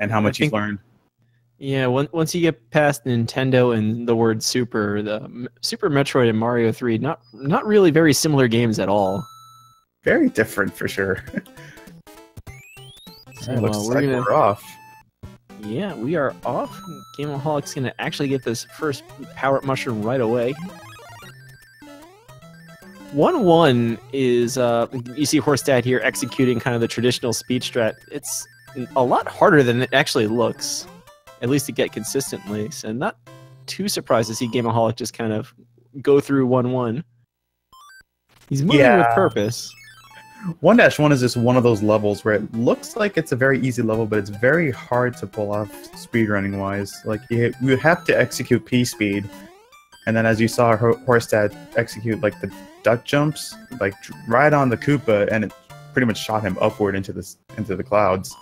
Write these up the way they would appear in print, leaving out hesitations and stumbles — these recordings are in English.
and how much he's learned. Yeah, once you get past Nintendo and the word Super, the Super Metroid and Mario 3, not really very similar games at all. Very different for sure. So, looks like we're off. Yeah, we are off. Gameaholic's going to actually get this first power-up mushroom right away. 1-1 is, you see Horsedad here executing kind of the traditional speed strat. It's a lot harder than it actually looks, at least to get consistently. So not too surprised to see Gameaholic just kind of go through 1-1. He's moving with purpose. 1-1 is just one of those levels where it looks like it's a very easy level, but it's very hard to pull off speedrunning wise. Like you would have to execute P-speed, and then as you saw Horsedad execute like the duck jumps, like right on the Koopa, and it pretty much shot him upward into the clouds.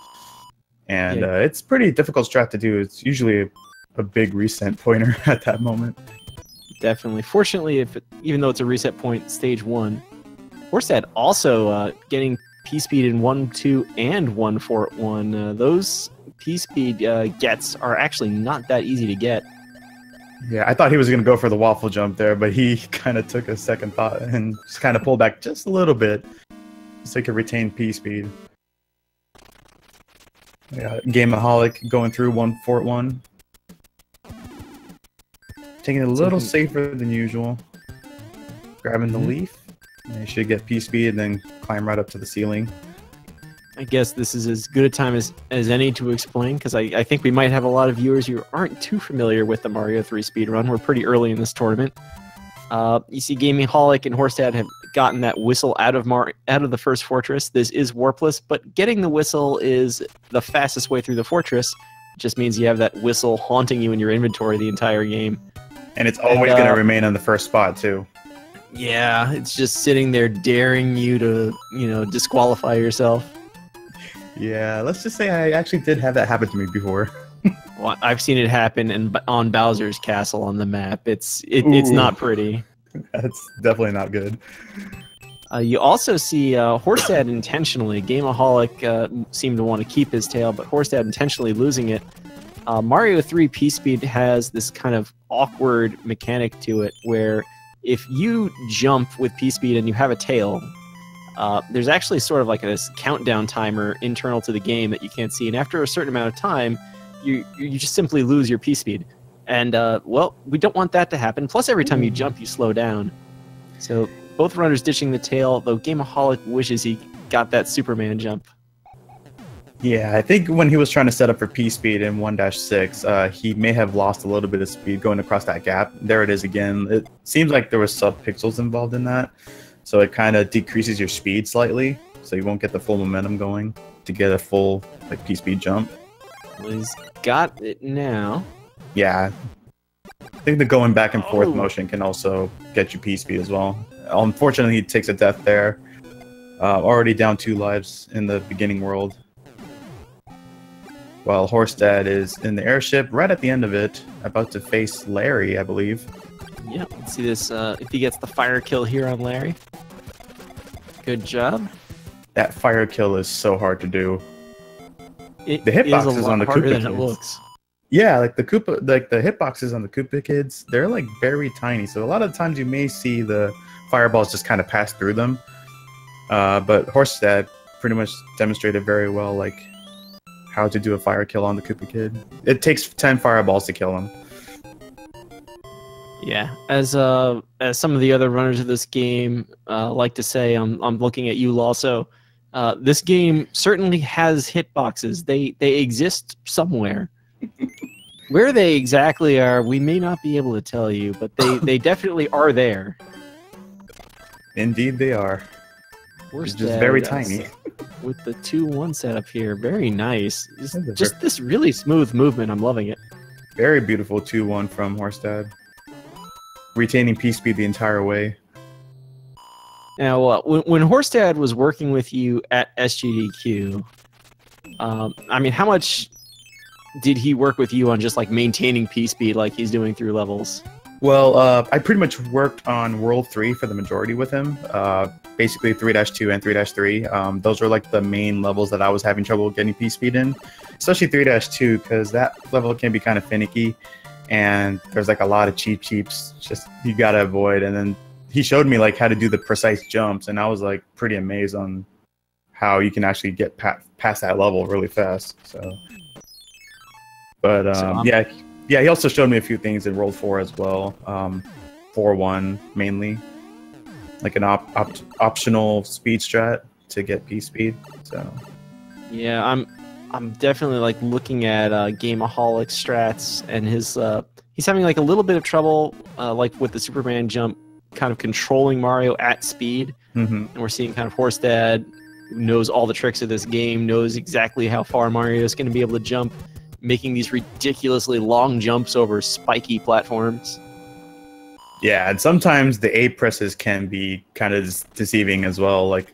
And it's pretty difficult strat to do. It's usually a big reset pointer at that moment. Definitely. Fortunately, even though it's a reset point, stage 1. Horsedad also getting P-speed in 1-2 and 1-4-1. Those P-speed gets are actually not that easy to get. Yeah, I thought he was going to go for the waffle jump there, but he kind of took a second thought and just kind of pulled back just a little bit so he could retain P-speed. Yeah, Gameaholic going through 1-4-1. Taking it a little safer than usual. Grabbing the leaf. And you should get P-speed and then climb right up to the ceiling. I guess this is as good a time as any to explain, because I think we might have a lot of viewers who aren't too familiar with the Mario 3 speedrun. We're pretty early in this tournament. You see Gameaholic and Horsedad have gotten that whistle out of the first fortress. This is Warpless, but getting the whistle is the fastest way through the fortress. It just means you have that whistle haunting you in your inventory the entire game. And it's always going to remain on the first spot, too. Yeah, it's just sitting there daring you to, disqualify yourself. Yeah, let's just say I actually did have that happen to me before. Well, I've seen it happen on Bowser's Castle on the map. It's not pretty. That's definitely not good. You also see Horsedad intentionally. Gameaholic seemed to want to keep his tail, but Horsedad intentionally losing it. Mario 3 P-speed has this kind of awkward mechanic to it where if you jump with P-speed and you have a tail, there's actually sort of like this countdown timer internal to the game that you can't see, and after a certain amount of time, you just simply lose your P-speed. And, well, we don't want that to happen. Plus, every time you jump, you slow down. So both runners ditching the tail, though Gameaholic wishes he got that Superman jump. Yeah, I think when he was trying to set up for P-speed in 1-6, he may have lost a little bit of speed going across that gap. There it is again. It seems like there was sub-pixels involved in that, so it kind of decreases your speed slightly, so you won't get the full momentum going to get a full P-speed jump. Well, he's got it now. Yeah, I think the going back and forth motion can also get you P-speed as well. Unfortunately, he takes a death there. Already down 2 lives in the beginning world. While Horsedad is in the airship, right at the end of it, about to face Larry, I believe. Yeah, let's see this, if he gets the fire kill here on Larry. Good job. That fire kill is so hard to do. The hitboxes is on the Koopa than kids. It looks. Yeah, like the hitboxes on the Koopa kids, they're like very tiny. So a lot of times you may see the fireballs just kind of pass through them. But Horsedad pretty much demonstrated very well, like, how to do a fire kill on the Koopa Kid. It takes 10 fireballs to kill him. Yeah, as some of the other runners of this game like to say, I'm looking at you also. This game certainly has hitboxes. They exist somewhere. Where they exactly are, we may not be able to tell you, but they definitely are there. Indeed, they are. It's just very tiny. With the 2-1 setup here, very nice. Just this really smooth movement. I'm loving it. Very beautiful 2-1 from Horsedad. Retaining P-speed the entire way. Now, when Horsedad was working with you at SGDQ, I mean, how much did he work with you on just like maintaining P-speed like he's doing through levels? Well, I pretty much worked on World 3 for the majority with him. Basically 3-2 and 3-3. Those were like the main levels that I was having trouble getting P-speed in. especially 3-2, because that level can be kind of finicky, and there's like a lot of cheeps just you gotta avoid. And then he showed me like how to do the precise jumps, and I was like pretty amazed on how you can actually get past that level really fast. So, but yeah, he also showed me a few things in World 4 as well. 4-1 mainly, like an optional speed strat to get P speed. So yeah, I'm definitely like looking at Gameaholic strats, and his he's having like a little bit of trouble like with the Superman jump, kind of controlling Mario at speed. And we're seeing kind of Horsedad, who knows all the tricks of this game, knows exactly how far Mario is going to be able to jump, making these ridiculously long jumps over spiky platforms. Yeah, and sometimes the A presses can be kind of deceiving as well, like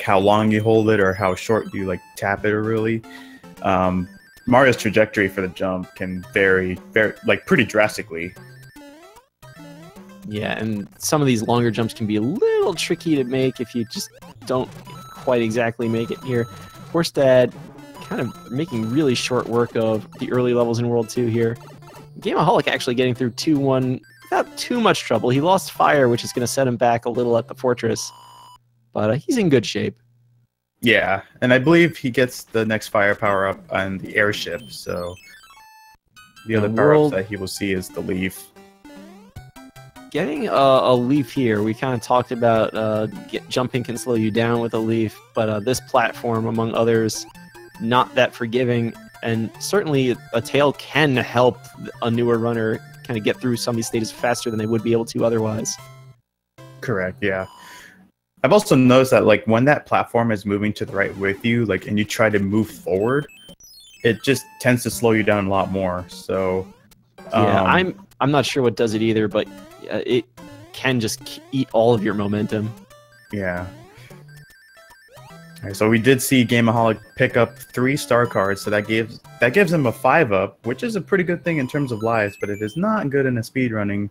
how long you hold it or how short you like tap it, or really. Mario's trajectory for the jump can vary like pretty drastically. Yeah, and some of these longer jumps can be a little tricky to make if you just don't quite exactly make it here. Horsedad kind of making really short work of the early levels in World 2 here. Gameaholic actually getting through 2-1 without too much trouble. He lost fire, which is going to set him back a little at the fortress, but he's in good shape. Yeah, and I believe he gets the next fire power up on the airship, so the other power-ups that he will see is the leaf. Getting a leaf here, we kind of talked about jumping can slow you down with a leaf, but this platform, among others, not that forgiving, and certainly a tail can help a newer runner kind of get through some of these stages faster than they would be able to otherwise. Correct, yeah. I've also noticed that like when that platform is moving to the right with you, like, and you try to move forward, it just tends to slow you down a lot more. So yeah, I'm not sure what does it either, but it can just eat all of your momentum. Yeah. All right, so we did see Gameaholic pick up 3 star cards, so that gives him a 5-up, which is a pretty good thing in terms of lives, but it is not good in a speedrunning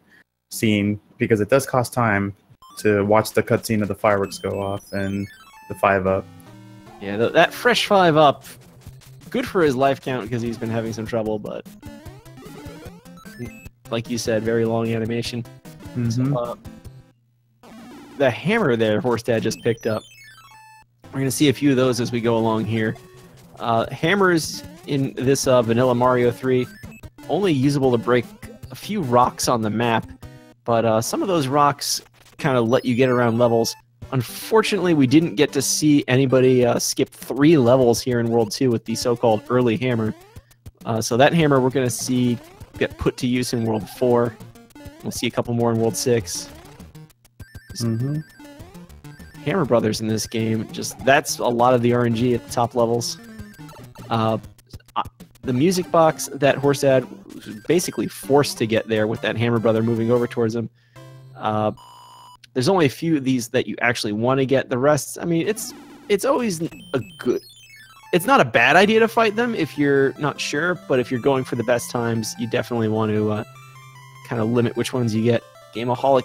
scene because it does cost time to watch the cutscene of the fireworks go off and the 5-up. Yeah, that fresh 5-up, good for his life count because he's been having some trouble, but like you said, very long animation. So, the hammer there Horsedad just picked up. We're going to see a few of those as we go along here. Hammers in this vanilla Mario 3, only usable to break a few rocks on the map, but some of those rocks kind of let you get around levels. Unfortunately, we didn't get to see anybody skip 3 levels here in World 2 with the so-called early hammer. So that hammer we're going to see get put to use in World 4. We'll see a couple more in World 6. Hammer Brothers in this game, that's a lot of the RNG at the top levels. The music box that Horsedad was basically forced to get there with that Hammer Brother moving over towards him. There's only a few of these that you actually want to get. The rest, I mean, it's always it's not a bad idea to fight them if you're not sure, but if you're going for the best times, you definitely want to kind of limit which ones you get. Gameaholic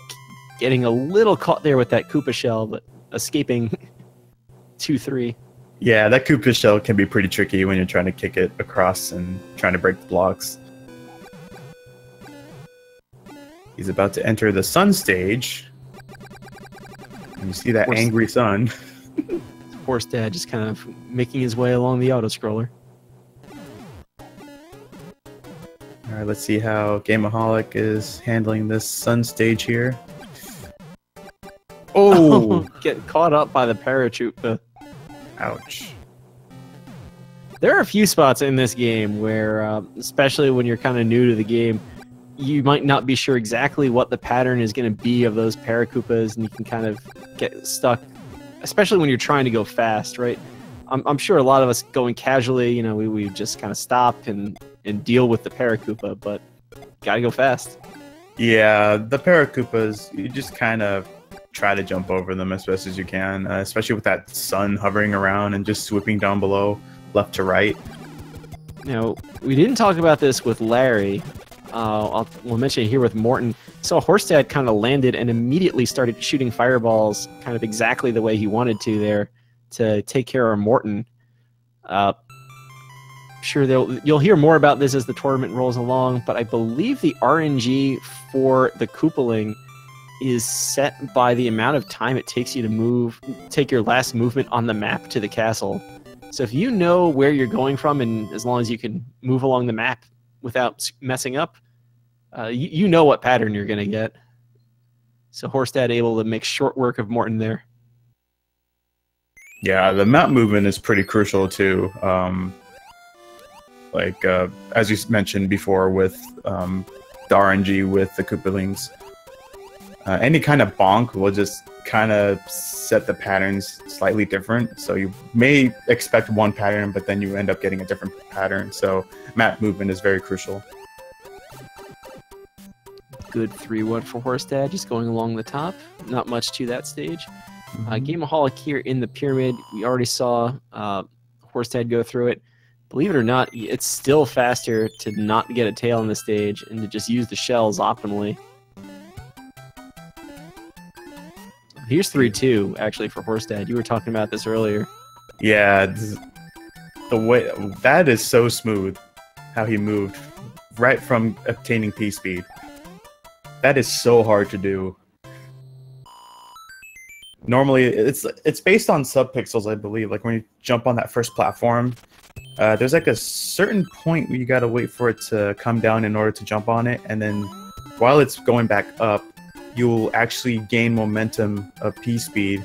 getting a little caught there with that Koopa shell, but escaping 2-3. Yeah, that Koopa shell can be pretty tricky when you're trying to kick it across and trying to break the blocks. He's about to enter the sun stage. And you see that angry sun. Horsedad just kind of making his way along the auto-scroller. Alright, let's see how Gameaholic is handling this sun stage here. Oh! Get caught up by the paratrooper. Ouch. There are a few spots in this game where, especially when you're kind of new to the game, you might not be sure exactly what the pattern is going to be of those Paracoopas, and you can kind of get stuck, especially when you're trying to go fast, right? I'm sure a lot of us going casually, you know, we just kind of stop and deal with the Paracoopa, but gotta go fast. Yeah, the Paracoopas, you just kind of try to jump over them as best as you can, especially with that sun hovering around and just swooping down below, left to right. Now, we didn't talk about this with Larry. We'll mention it here with Morton. So Horsedad kind of landed and immediately started shooting fireballs kind of exactly the way he wanted to there to take care of Morton. sure you'll hear more about this as the tournament rolls along, but I believe the RNG for the Koopaling is set by the amount of time it takes you to take your last movement on the map to the castle. So if you know where you're going from, and as long as you can move along the map without messing up, you know what pattern you're going to get. So Horsedad able to make short work of Morton there. Yeah, the map movement is pretty crucial too. As you mentioned before with the RNG with the Koopalings, any kind of bonk will just kind of set the patterns slightly different. So you may expect one pattern, but then you end up getting a different pattern. So map movement is very crucial. Good 3-1 for Horsedad, just going along the top. Not much to that stage. Gameaholic here in the pyramid. We already saw Horsedad go through it. Believe it or not, it's still faster to not get a tail on the stage and to just use the shells optimally. Here's 3-2, actually, for Horsedad. You were talking about this earlier. Yeah, the way that is so smooth, how he moved right from obtaining P speed. That is so hard to do. Normally, it's based on subpixels, I believe. Like when you jump on that first platform, there's like a certain point where you gotta wait for it to come down in order to jump on it, and then while it's going back up, you'll actually gain momentum of P speed,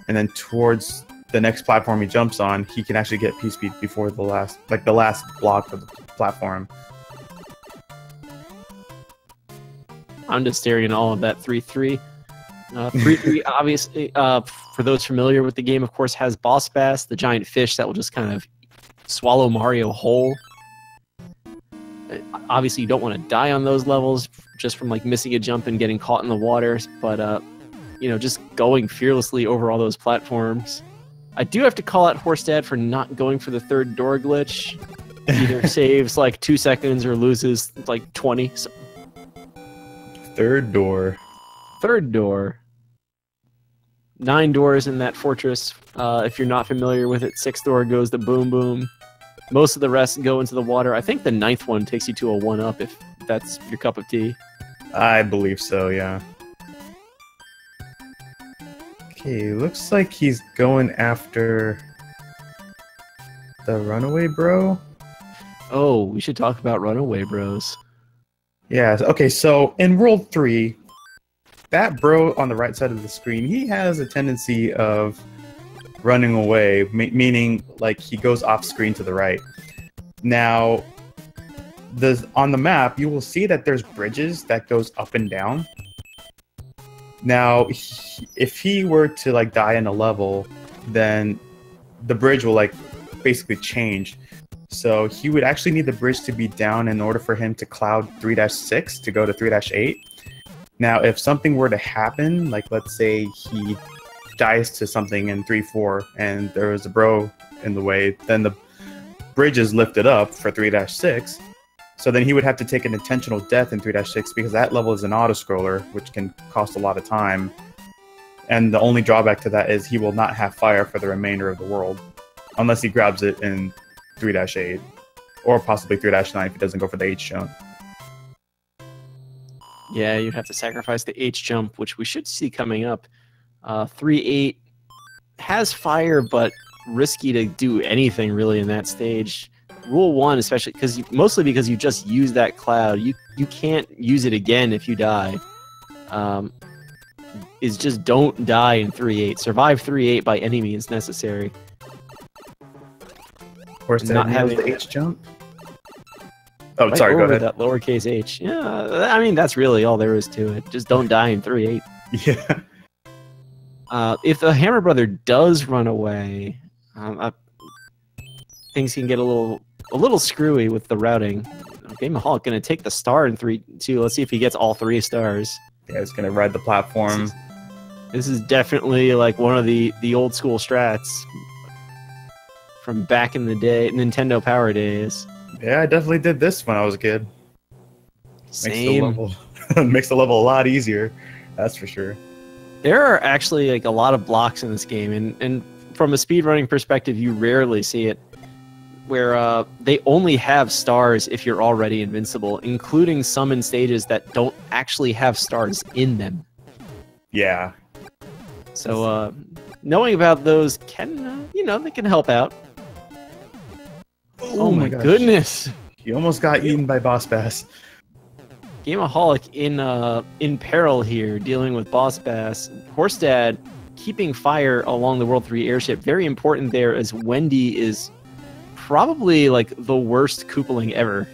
and then towards the next platform he jumps on, he can actually get P speed before the last block of the platform. I'm just staring at all of that 3-3. 3-3, obviously, for those familiar with the game, of course, has Boss Bass, the giant fish that will just kind of swallow Mario whole. Obviously, you don't want to die on those levels just from like missing a jump and getting caught in the water, but you know, just going fearlessly over all those platforms. I do have to call out Horsedad for not going for the third door glitch. Either saves like 2 seconds or loses like 20. So. Third door. 9 doors in that fortress. If you're not familiar with it, 6th door goes the boom boom. Most of the rest go into the water. I think the 9th one takes you to a 1-up if that's your cup of tea. I believe so, yeah. Okay, looks like he's going after the runaway bro. Oh, we should talk about runaway bros. Yeah, okay, so in World 3, that bro on the right side of the screen, he has a tendency of running away, meaning like he goes off screen to the right. Now, on the map, you will see that there's bridges that goes up and down. Now, if he were to like die in a level, then the bridge will like basically change. So he would actually need the bridge to be down in order for him to cloud 3-6 to go to 3-8. Now, if something were to happen, like let's say he dies to something in 3-4 and there was a bro in the way, then the bridge is lifted up for 3-6. So then he would have to take an intentional death in 3-6 because that level is an auto-scroller, which can cost a lot of time. And the only drawback to that is he will not have fire for the remainder of the world, unless he grabs it in 3-8, or possibly 3-9 if he doesn't go for the H jump. Yeah, you'd have to sacrifice the H jump, which we should see coming up. 3-8 has fire, but risky to do anything really in that stage. Rule 1, especially mostly because you just use that cloud, you can't use it again if you die. Is just don't die in 3-8. Survive 3-8 by any means necessary. Horsedad not having the H jump. Oh, right, sorry. Go ahead. That lowercase h. Yeah, I mean that's really all there is to it. Just don't die in 3-8. Yeah. If the Hammer Brother does run away, things can get a little screwy with the routing. Gameaholic gonna take the star in 3-2. Let's see if he gets all 3 stars. Yeah, he's gonna ride the platform. This is definitely like one of the old school strats from back in the day, Nintendo Power days. Yeah, I definitely did this when I was a kid. Same. Makes the level a lot easier. That's for sure. There are actually like a lot of blocks in this game, and from a speedrunning perspective, you rarely see it. where they only have stars if you're already invincible, including some in stages that don't actually have stars in them. Yeah. So knowing about those can, they can help out. Oh my goodness! He almost got eaten by Boss Bass. Gameaholic in peril here, dealing with Boss Bass. Horsedad keeping fire along the World 3 airship. Very important there, as Wendy is probably like the worst Koopaling ever.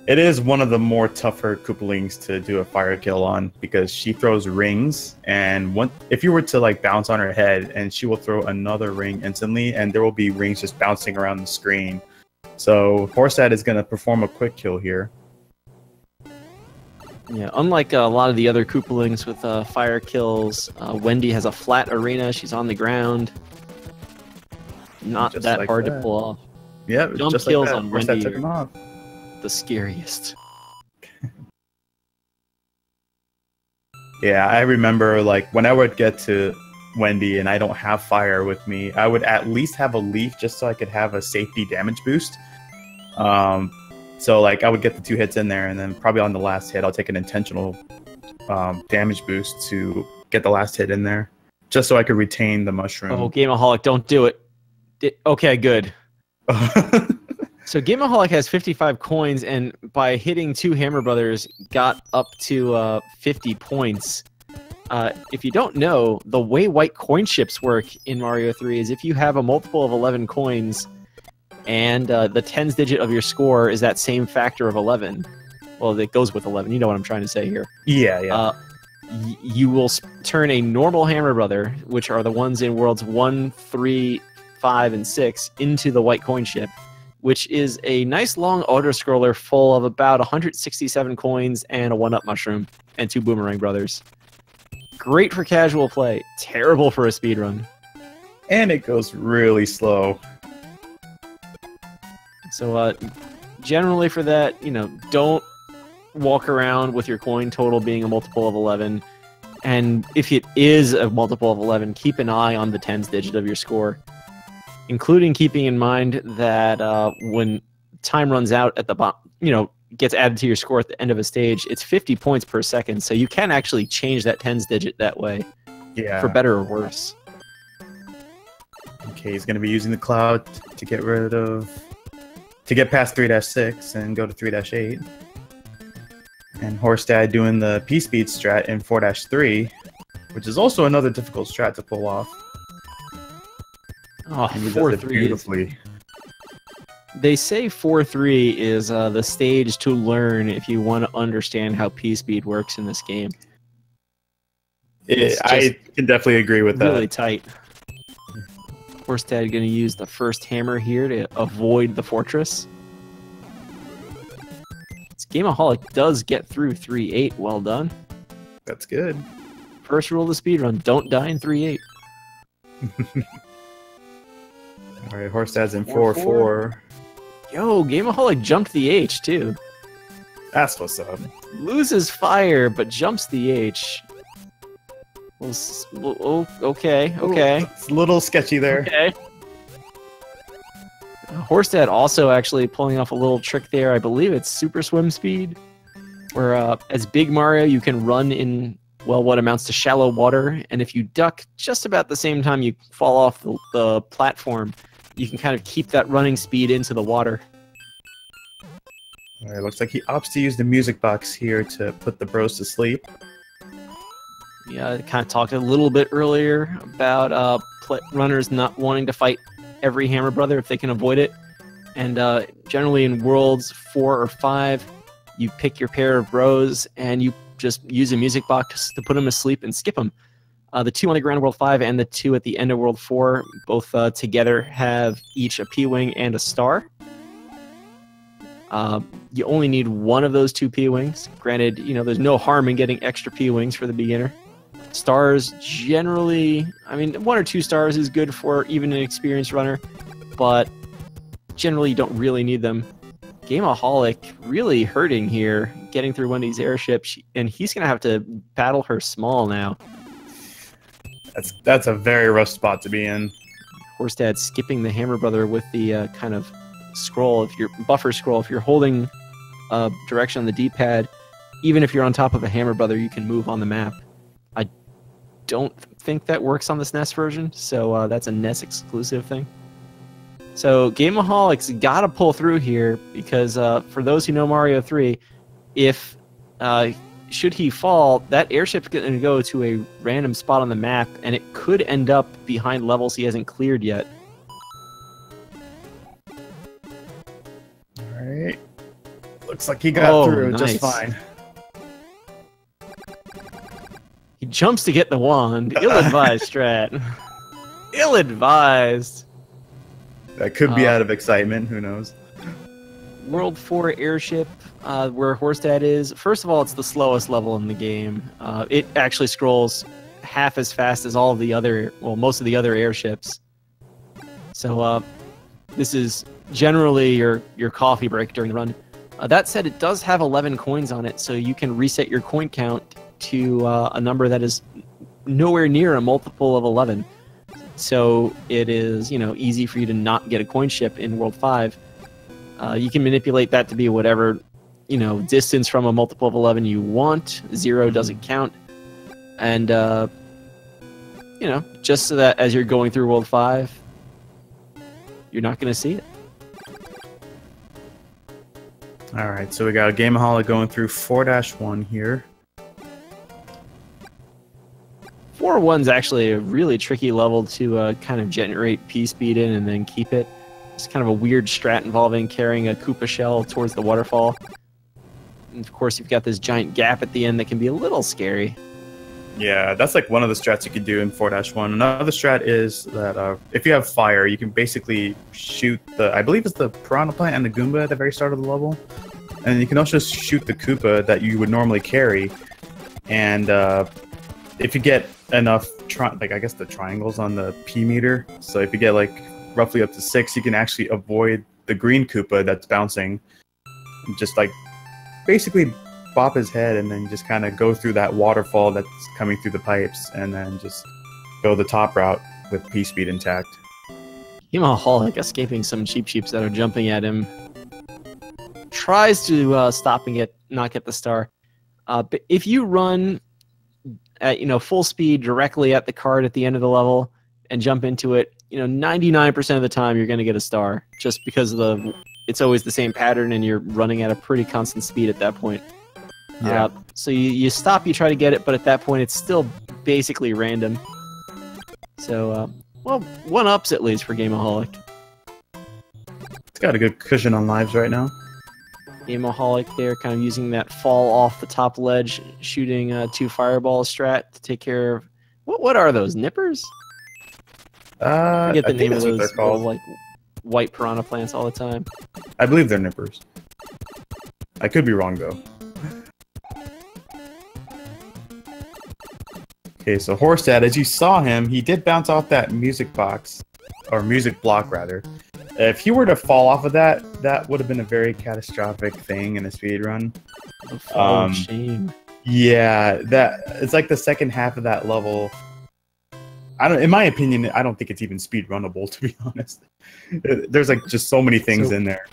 It is one of the more tougher Koopalings to do a fire kill on, because she throws rings, and if you were to like bounce on her head, and she will throw another ring instantly, and there will be rings just bouncing around the screen. So Horsedad is going to perform a quick kill here. Yeah, unlike a lot of the other Koopalings with fire kills, Wendy has a flat arena. She's on the ground. Not just that like hard to pull off. Yeah, jump just kills like on Wendy took him off. The scariest. Yeah, I remember like when I would get to Wendy and I don't have fire with me, I would at least have a leaf just so I could have a safety damage boost. So like I would get the 2 hits in there, and then probably on the last hit I'll take an intentional damage boost to get the last hit in there, just so I could retain the mushroom. Oh, Gameaholic, don't do it. Okay, good. So Gameaholic has 55 coins, and by hitting 2 Hammer Brothers, got up to 50 points. If you don't know, the way white coin ships work in Mario 3 is if you have a multiple of 11 coins, and the tens digit of your score is that same factor of 11. Well, it goes with 11. You know what I'm trying to say here. Yeah, yeah. You will turn a normal Hammer Brother, which are the ones in worlds 1, 3, 5, and 6, into the white coin ship, which is a nice long auto-scroller full of about 167 coins and a 1-up mushroom and 2 Boomerang Brothers. Great for casual play. Terrible for a speedrun. And it goes really slow. So generally for that, don't walk around with your coin total being a multiple of 11. And if it is a multiple of 11, keep an eye on the tens digit of your score, including keeping in mind that when time runs out at the bottom, gets added to your score at the end of a stage, it's 50 points per second. So you can actually change that tens digit that way. Yeah. For better or worse. Okay, he's going to be using the cloud to get past 3-6 and go to 3-8. And Horsedad doing the P-Speed strat in 4-3, which is also another difficult strat to pull off. Oh, and he does it beautifully. They say 4-3 is the stage to learn if you want to understand how P-Speed works in this game. I can definitely agree with that. Really tight. Horsedad going to use the first hammer here to avoid the fortress. This Gameaholic does get through 3-8. Well done. That's good. First rule of the speedrun, don't die in 3-8. Alright, Horsedad's in 4-4. Yo, Gameaholic jumped the H, too. That's what's up. Loses fire, but jumps the H. Okay. It's a little sketchy there. Okay. Horsedad also actually pulling off a little trick there. I believe it's super swim speed, where as Big Mario you can run in, well, what amounts to shallow water, and if you duck just about the same time you fall off the platform, you can kind of keep that running speed into the water. Alright, looks like he opts to use the music box here to put the bros to sleep. Yeah, I kind of talked a little bit earlier about runners not wanting to fight every Hammer Brother if they can avoid it. And generally in Worlds 4 or 5, you pick your pair of bros and you just use a music box to put them asleep and skip them. The 2 on the ground World 5 and the 2 at the end of World 4, both together have each a P-Wing and a star. You only need one of those 2 P-Wings. Granted, there's no harm in getting extra P-Wings for the beginner. Stars generally, 1 or 2 stars is good for even an experienced runner, but generally you don't really need them. Gameaholic really hurting here, getting through Wendy's airship, and he's going to have to battle her small now. That's a very rough spot to be in. Horsedad skipping the Hammer Brother with the kind of scroll, if you're buffer scroll, if you're holding direction on the D-pad, even if you're on top of a Hammer Brother, you can move on the map. I don't think that works on this NES version, so that's a NES exclusive thing. So Gameaholic's got to pull through here because for those who know Mario 3, if should he fall, that airship's going to go to a random spot on the map, and it could end up behind levels he hasn't cleared yet. All right. Looks like he got through just fine. He jumps to get the wand. Ill-advised, Strat. Ill-advised. That could be out of excitement. Who knows? World 4 airship, where Horsedad is. First of all, it's the slowest level in the game. It actually scrolls half as fast as all of the other, well, most of the other airships. So this is generally your coffee break during the run. That said, it does have 11 coins on it, so you can reset your coin count to a number that is nowhere near a multiple of 11. So it is, easy for you to not get a coin ship in World 5. You can manipulate that to be whatever, distance from a multiple of 11 you want. 0 doesn't count. And, just so that as you're going through World 5, you're not going to see it. All right, so we got a Gameaholic going through 4-1 here. 4-1's actually a really tricky level to kind of generate P-speed in and then keep it. It's kind of a weird strat involving carrying a Koopa shell towards the waterfall. And of course, you've got this giant gap at the end that can be a little scary. Yeah, that's like one of the strats you can do in 4-1. Another strat is that if you have fire, you can basically shoot I believe it's the Piranha Plant and the Goomba at the very start of the level. And you can also shoot the Koopa that you would normally carry. And if you get enough, I guess the triangles on the P meter, so if you get like roughly up to 6, you can actually avoid the green Koopa that's bouncing. And just like basically bop his head and then just kind of go through that waterfall that's coming through the pipes and then just go the top route with P-speed intact. Gameaholic escaping some Cheep Cheeps that are jumping at him. Tries to stopping it, not get the star. But if you run at full speed directly at the card at the end of the level and jump into it, 99% of the time you're going to get a star just because it's always the same pattern and you're running at a pretty constant speed at that point. Yeah. So you stop, you try to get it, but at that point it's still basically random. So, well, 1-ups at least for Gameaholic. It's got a good cushion on lives right now. Gameaholic there, kind of using that fall off the top ledge, shooting 2 fireball strat to take care of... What are those, nippers? I forget the name of those little, like, white piranha plants all the time. I believe they're nippers. I could be wrong, though. Okay, so Horsedad, as you saw him, he did bounce off that music box, or music block, rather. If he were to fall off of that, that would have been a very catastrophic thing in a speedrun. Shame. Yeah, it's like the second half of that level. In my opinion, I don't think it's even speedrunnable, to be honest. There's like just so many things in there.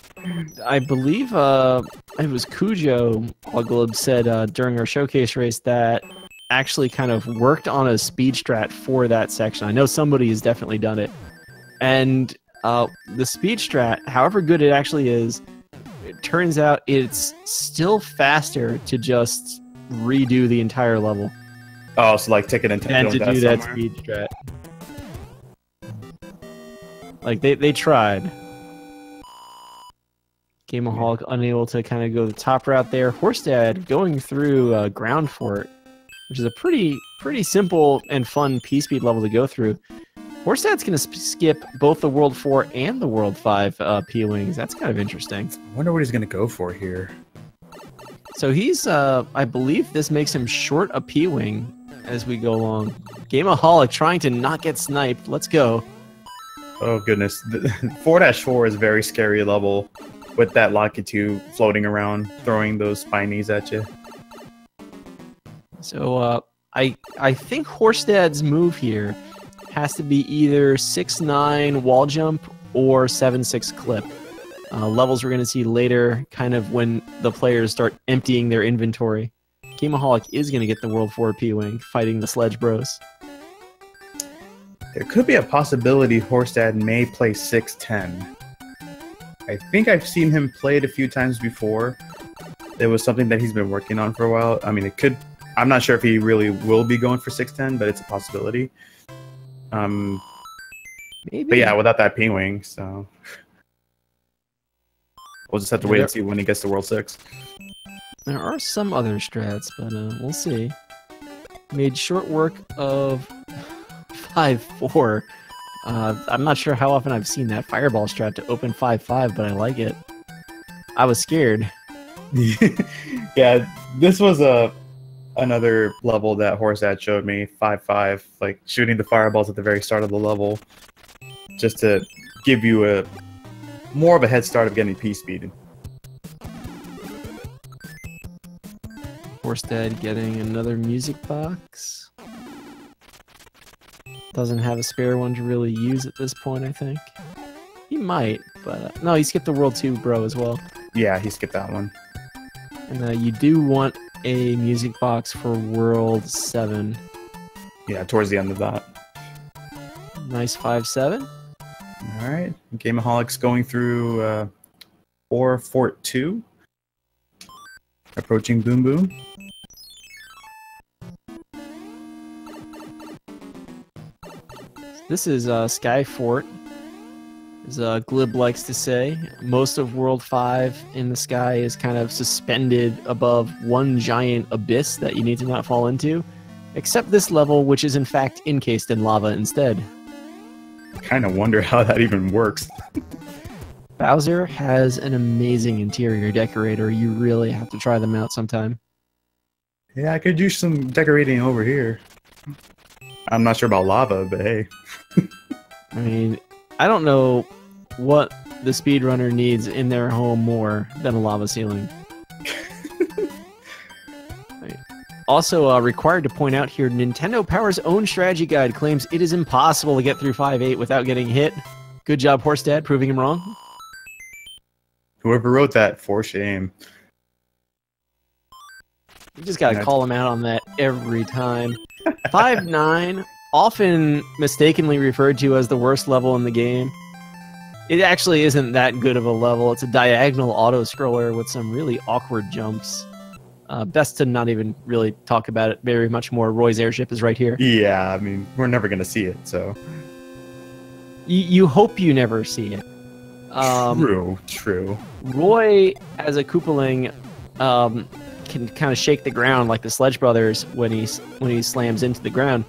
I believe it was Cujo Oglub said during our showcase race that actually kind of worked on a speed strat for that section. I know somebody has definitely done it. And the speed strat, however good it actually is, it turns out it's still faster to just redo the entire level. Oh, so like take it into and to do that speed strat. Like they tried. Gameaholic unable to kind of go the top route there. Horsedad going through Ground Fort, which is a pretty simple and fun P-speed level to go through. Horsedad's going to skip both the World 4 and the World 5 P-Wings. That's kind of interesting. I wonder what he's going to go for here. So he's, I believe this makes him short a P-Wing as we go along. Gameaholic trying to not get sniped. Let's go. Oh, goodness. 4-4 is a very scary level with that Lakitu floating around, throwing those spinies at you. So I think Horsedad's move here has to be either 6-9 wall jump or 7-6 clip. levels we're going to see later, kind of when the players start emptying their inventory. Gameaholic is going to get the World 4 P-Wing, fighting the Sledge Bros. There could be a possibility Horsedad may play 610. I think I've seen him play it a few times before. It was something that he's been working on for a while. I mean, it could... I'm not sure if he really will be going for 610, but it's a possibility. Maybe. But yeah, without that P-Wing, so... We'll just have to wait and see when he gets to World 6. There are some other strats, but we'll see. Made short work of 5-4. I'm not sure how often I've seen that Fireball strat to open 5-5, but I like it. I was scared. Yeah, this was another level that Horsedad showed me, 5-5, like shooting the fireballs at the very start of the level, just to give you more of a head start of getting P-speed. Horsedad getting another music box. Doesn't have a spare one to really use at this point, I think. He might, but... no, he skipped the World 2 Bro as well. Yeah, he skipped that one. And you do want a music box for World 7. Yeah, towards the end of that. Nice 5-7. Alright, Gameaholic's going through 4 Fort 2. Approaching Boom Boom. This is Sky Fort, as Glib likes to say. Most of World 5 in the sky is kind of suspended above one giant abyss that you need to not fall into, except this level, which is in fact encased in lava instead. I kind of wonder how that even works. Bowser has an amazing interior decorator. You really have to try them out sometime. Yeah, I could use some decorating over here. I'm not sure about lava, but hey. I mean, I don't know what the speedrunner needs in their home more than a lava ceiling. Right. Also, required to point out here, Nintendo Power's own strategy guide claims it is impossible to get through 5-8 without getting hit. Good job, Horsedad, proving him wrong. Whoever wrote that, for shame. You just gotta call him out on that every time. 5-9, often mistakenly referred to as the worst level in the game. It actually isn't that good of a level. It's a diagonal auto-scroller with some really awkward jumps. Best to not even really talk about it very much more. Roy's airship is right here. Yeah, I mean, we're never going to see it, so... You hope you never see it. True. Roy, as a Koopaling, can kind of shake the ground like the Sledge Brothers when he slams into the ground,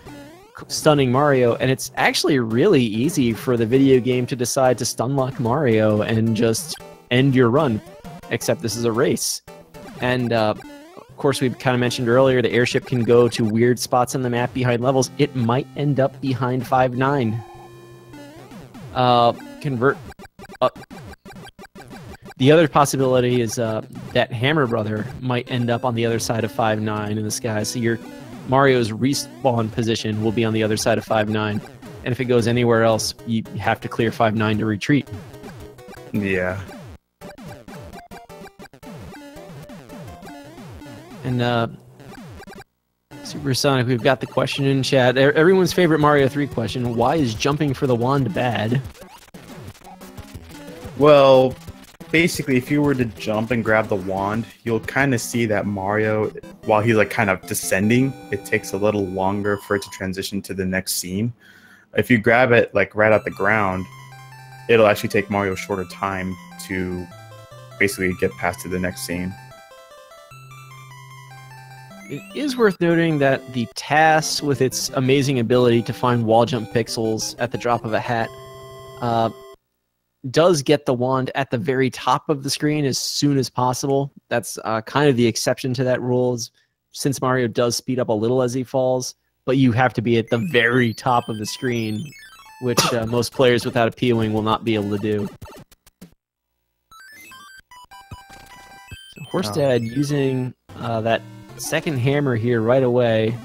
stunning Mario, and it's actually really easy for the video game to decide to stunlock Mario and just end your run, except this is a race. And of course, we kind of mentioned earlier, the airship can go to weird spots on the map behind levels. It might end up behind 5-9. Convert up. The other possibility is that Hammer Brother might end up on the other side of 5-9 in the sky, so your Mario's respawn position will be on the other side of 5-9, and if it goes anywhere else, you have to clear 5-9 to retreat. Yeah. And Supersonic, we've got the question in chat. Everyone's favorite Mario 3 question: why is jumping for the wand bad? Well, basically, if you were to jump and grab the wand, you'll kind of see that Mario, while he's like kind of descending, it takes a little longer for it to transition to the next scene. If you grab it like right at the ground, it'll actually take Mario a shorter time to basically get past to the next scene. It is worth noting that the TAS, with its amazing ability to find wall jump pixels at the drop of a hat, does get the wand at the very top of the screen as soon as possible. That's kind of the exception to that rule, since Mario does speed up a little as he falls, but you have to be at the very top of the screen, which most players without a P-Wing will not be able to do. So Horsedad using that second hammer here right away.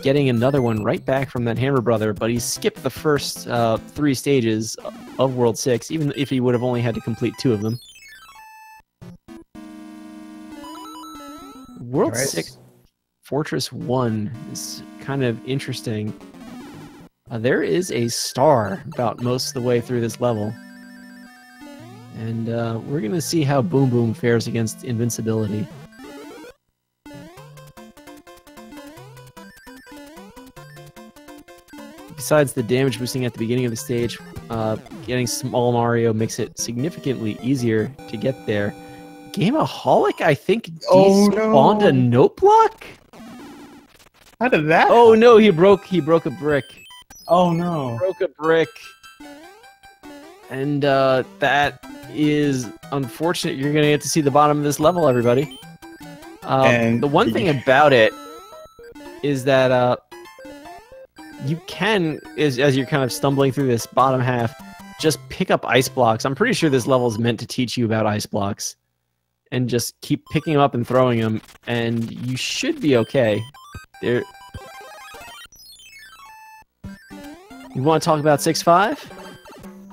getting another one right back from that Hammer Brother, but he skipped the first 3 stages of World 6, even if he would have only had to complete 2 of them. World 6 Fortress 1 is kind of interesting. There is a star about most of the way through this level. And we're going to see how Boom Boom fares against invincibility. Besides the damage boosting at the beginning of the stage, getting Small Mario makes it significantly easier to get there. Gameaholic, I think, despawned a note block? How did that Oh no, he broke a brick. Oh no. He broke a brick. And that is unfortunate. You're going to get to see the bottom of this level, everybody. The one thing about it is that you can, as you're kind of stumbling through this bottom half, just pick up ice blocks. I'm pretty sure this level is meant to teach you about ice blocks. And just keep picking them up and throwing them, and you should be okay. You want to talk about 6-5?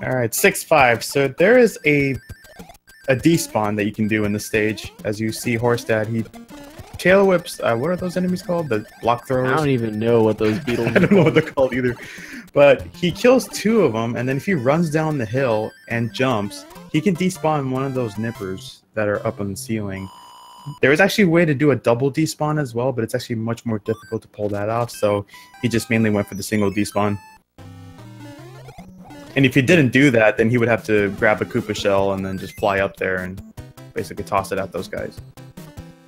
Alright, 6-5. So there is a despawn that you can do in the stage. As you see Horsedad, he tail whips, what are those enemies called? The block throwers? I don't even know what those beetles are. I don't know what they're called either. But he kills 2 of them, and then if he runs down the hill and jumps, he can despawn one of those nippers that are up on the ceiling. There is actually a way to do a double despawn as well, but it's actually much more difficult to pull that off, so he just mainly went for the single despawn. And if he didn't do that, then he would have to grab a Koopa shell and then just fly up there and basically toss it at those guys.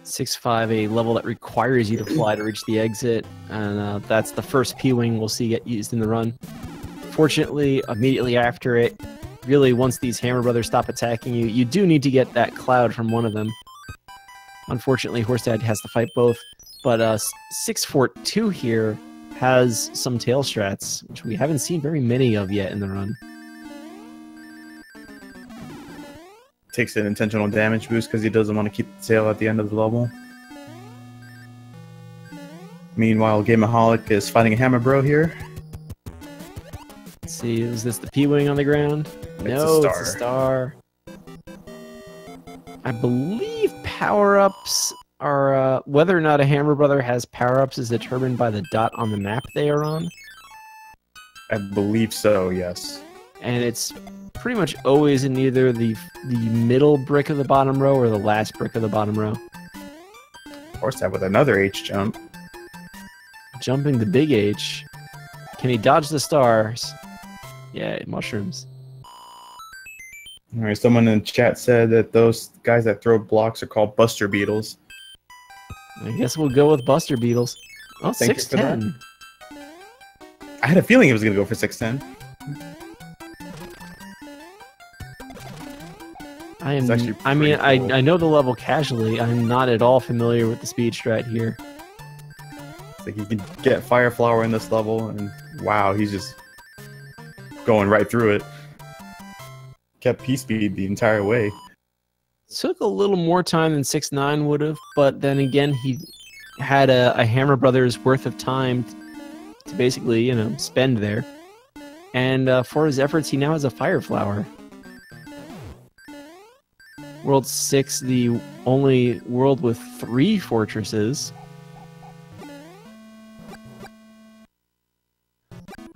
6-5, a level that requires you to fly to reach the exit, and that's the first P-Wing we'll see get used in the run. Fortunately, immediately after it, really once these Hammer Brothers stop attacking you, you do need to get that cloud from one of them. Unfortunately, Horsedad has to fight both, but 6 Fort 2 here has some tail strats, which we haven't seen very many of yet in the run. Takes an intentional damage boost because he doesn't want to keep the tail at the end of the level. Meanwhile, Gameaholic is fighting a Hammer Bro here. Let's see, is this the P-Wing on the ground? No, it's a star. I believe power-ups are... whether or not a Hammer Brother has power-ups is determined by the dot on the map they are on. I believe so, yes. And it's pretty much always in either the middle brick of the bottom row or the last brick of the bottom row. Horsedad with another H jump. Jumping the big H. Can he dodge the stars? Yeah, mushrooms. Alright, someone in the chat said that those guys that throw blocks are called Buster Beetles. I guess we'll go with Buster Beetles. Oh, 6'10". I had a feeling he was going to go for 6'10". I know the level casually. I'm not at all familiar with the speed strat here. It's like you can get Fire Flower in this level, and wow, he's just going right through it. Kept P-Speed the entire way. Took a little more time than 6'9" would have, but then again, he had a Hammer Brothers worth of time to basically, you know, spend there. And for his efforts, he now has a Fire Flower. World 6, the only world with 3 fortresses.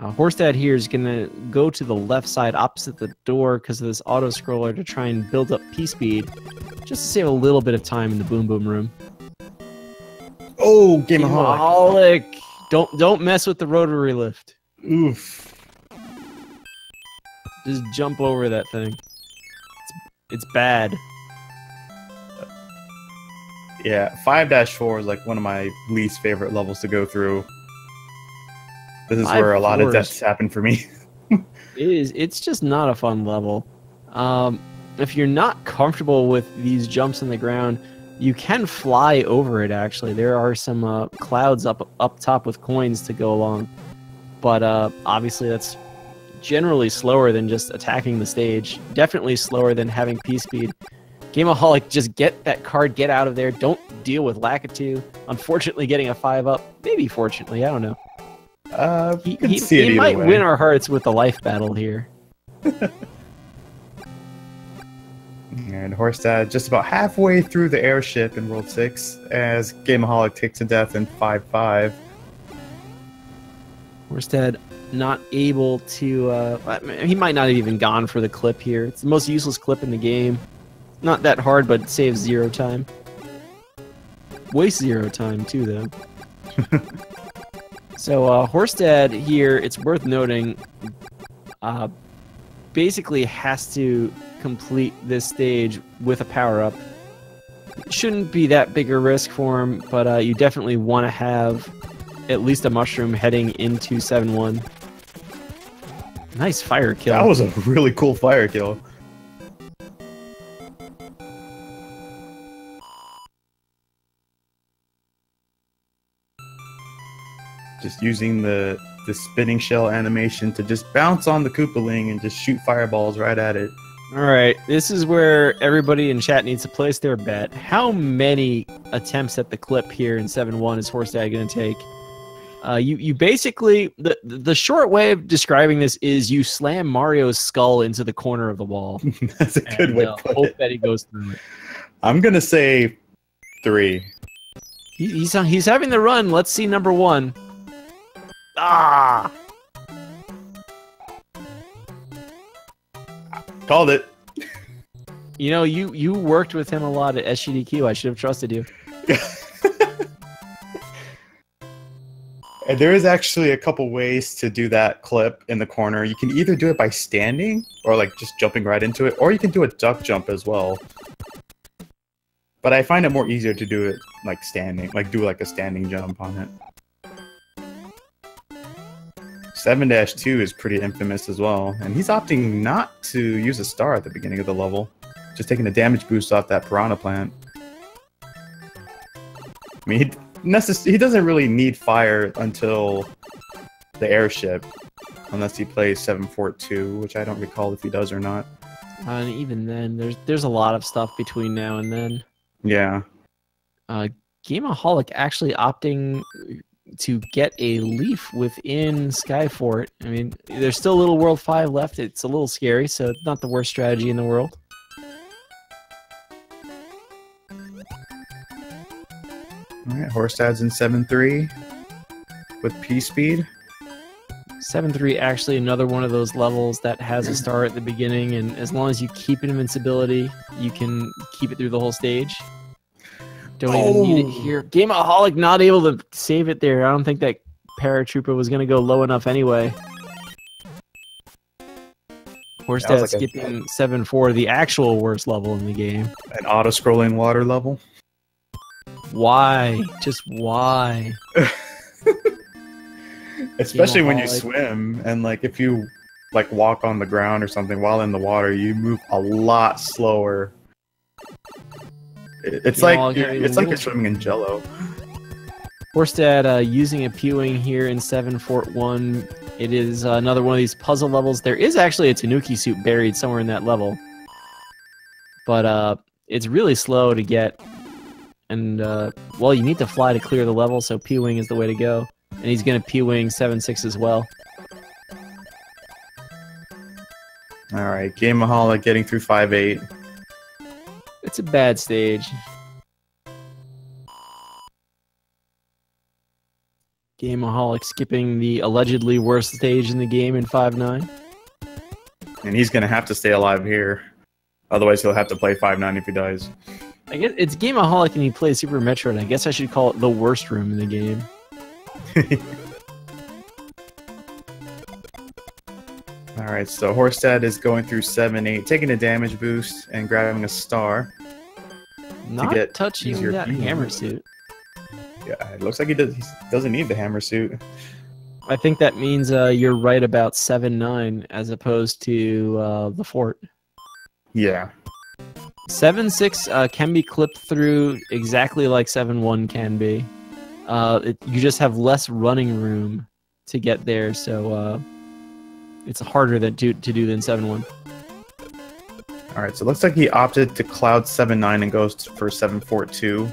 Horsedad here is going to go to the left side opposite the door because of this auto-scroller to try and build up P-Speed, just to save a little bit of time in the Boom Boom room. Oh, Gameaholic! Don't mess with the rotary lift. Oof. Just jump over that thing. It's bad. Yeah, 5-4 is like one of my least favorite levels to go through. This is where a lot of deaths happen for me. It's just not a fun level. If you're not comfortable with these jumps in the ground, you can fly over it, actually. There are some clouds up top with coins to go along. But obviously that's generally slower than just attacking the stage. Definitely slower than having P-Speed. Gameaholic, just get that card, get out of there. Don't deal with Lakitu. Unfortunately, getting a 5-up. Maybe fortunately, I don't know. He might win our hearts with the life battle here. And Horsedad just about halfway through the airship in World 6 as Gameaholic takes a death in 5-5. Horsedad not able to... he might not have even gone for the clip here. It's the most useless clip in the game. Not that hard, but it saves 0 time. Wastes 0 time, too, though. So, Horsedad here, it's worth noting, basically has to complete this stage with a power-up. It shouldn't be that big a risk for him, but you definitely want to have at least a mushroom heading into 7-1. Nice fire kill. That was a really cool fire kill. Just using the spinning shell animation to just bounce on the Koopaling and just shoot fireballs right at it. Alright, this is where everybody in chat needs to place their bet. How many attempts at the clip here in 7-1 is Horsedad going to take? You basically, the short way of describing this is you slam Mario's skull into the corner of the wall. That's a good way to put hope it. that he goes through it. I'm going to say 3. He's having the run. Let's see number 1. Ah! Called it. You know, you worked with him a lot at SGDQ. I should have trusted you. And there is actually a couple ways to do that clip in the corner. You can either do it by standing or like just jumping right into it, or you can do a duck jump as well. But I find it more easier to do it like standing, like do like a standing jump on it. 7-2 is pretty infamous as well, and he's opting not to use a star at the beginning of the level, just taking the damage boost off that Piranha Plant. I mean, he doesn't really need fire until the airship, unless he plays 7-4-2, which I don't recall if he does or not. And even then, there's a lot of stuff between now and then. Yeah. Gameaholic actually opting to get a leaf within Skyfort. I mean, there's still a little World 5 left. It's a little scary, so it's not the worst strategy in the world. Alright, Horsedad's in 7-3 with P-Speed. 7-3 actually another one of those levels that has a star at the beginning, and as long as you keep an invincibility, you can keep it through the whole stage. Don't even need it here. Gameaholic not able to save it there. I don't think that Paratrooper was going to go low enough anyway. Horsedad like skipping 7-4, the actual worst level in the game. An auto-scrolling water level. Why? Just why? Especially when you swim, and like if you like walk on the ground or something while in the water, you move a lot slower. It's like you're swimming in Jello. Horsedad using a P-Wing here in 7-1. It is another one of these puzzle levels. There is actually a Tanuki suit buried somewhere in that level, but it's really slow to get. And well, you need to fly to clear the level, so P-Wing is the way to go. And he's going to P-Wing 7-6 as well. Alright, Gameaholic getting through 5-8. It's a bad stage. Gameaholic skipping the allegedly worst stage in the game in 5-9. And he's going to have to stay alive here. Otherwise, he'll have to play 5-9 if he dies. I guess it's Gameaholic and he plays Super Metroid. I guess I should call it the worst room in the game. Alright, so Horsedad is going through 7-8, taking a damage boost and grabbing a star. Not to get touching that hammer suit. Yeah, it looks like he doesn't need the hammer suit. I think that means you're right about 7-9 as opposed to the fort. Yeah. 7-6 can be clipped through exactly like 7-1 can be. You just have less running room to get there, so it's harder to do than 7-1. All right, so it looks like he opted to cloud 7-9 and goes for 7-4-2.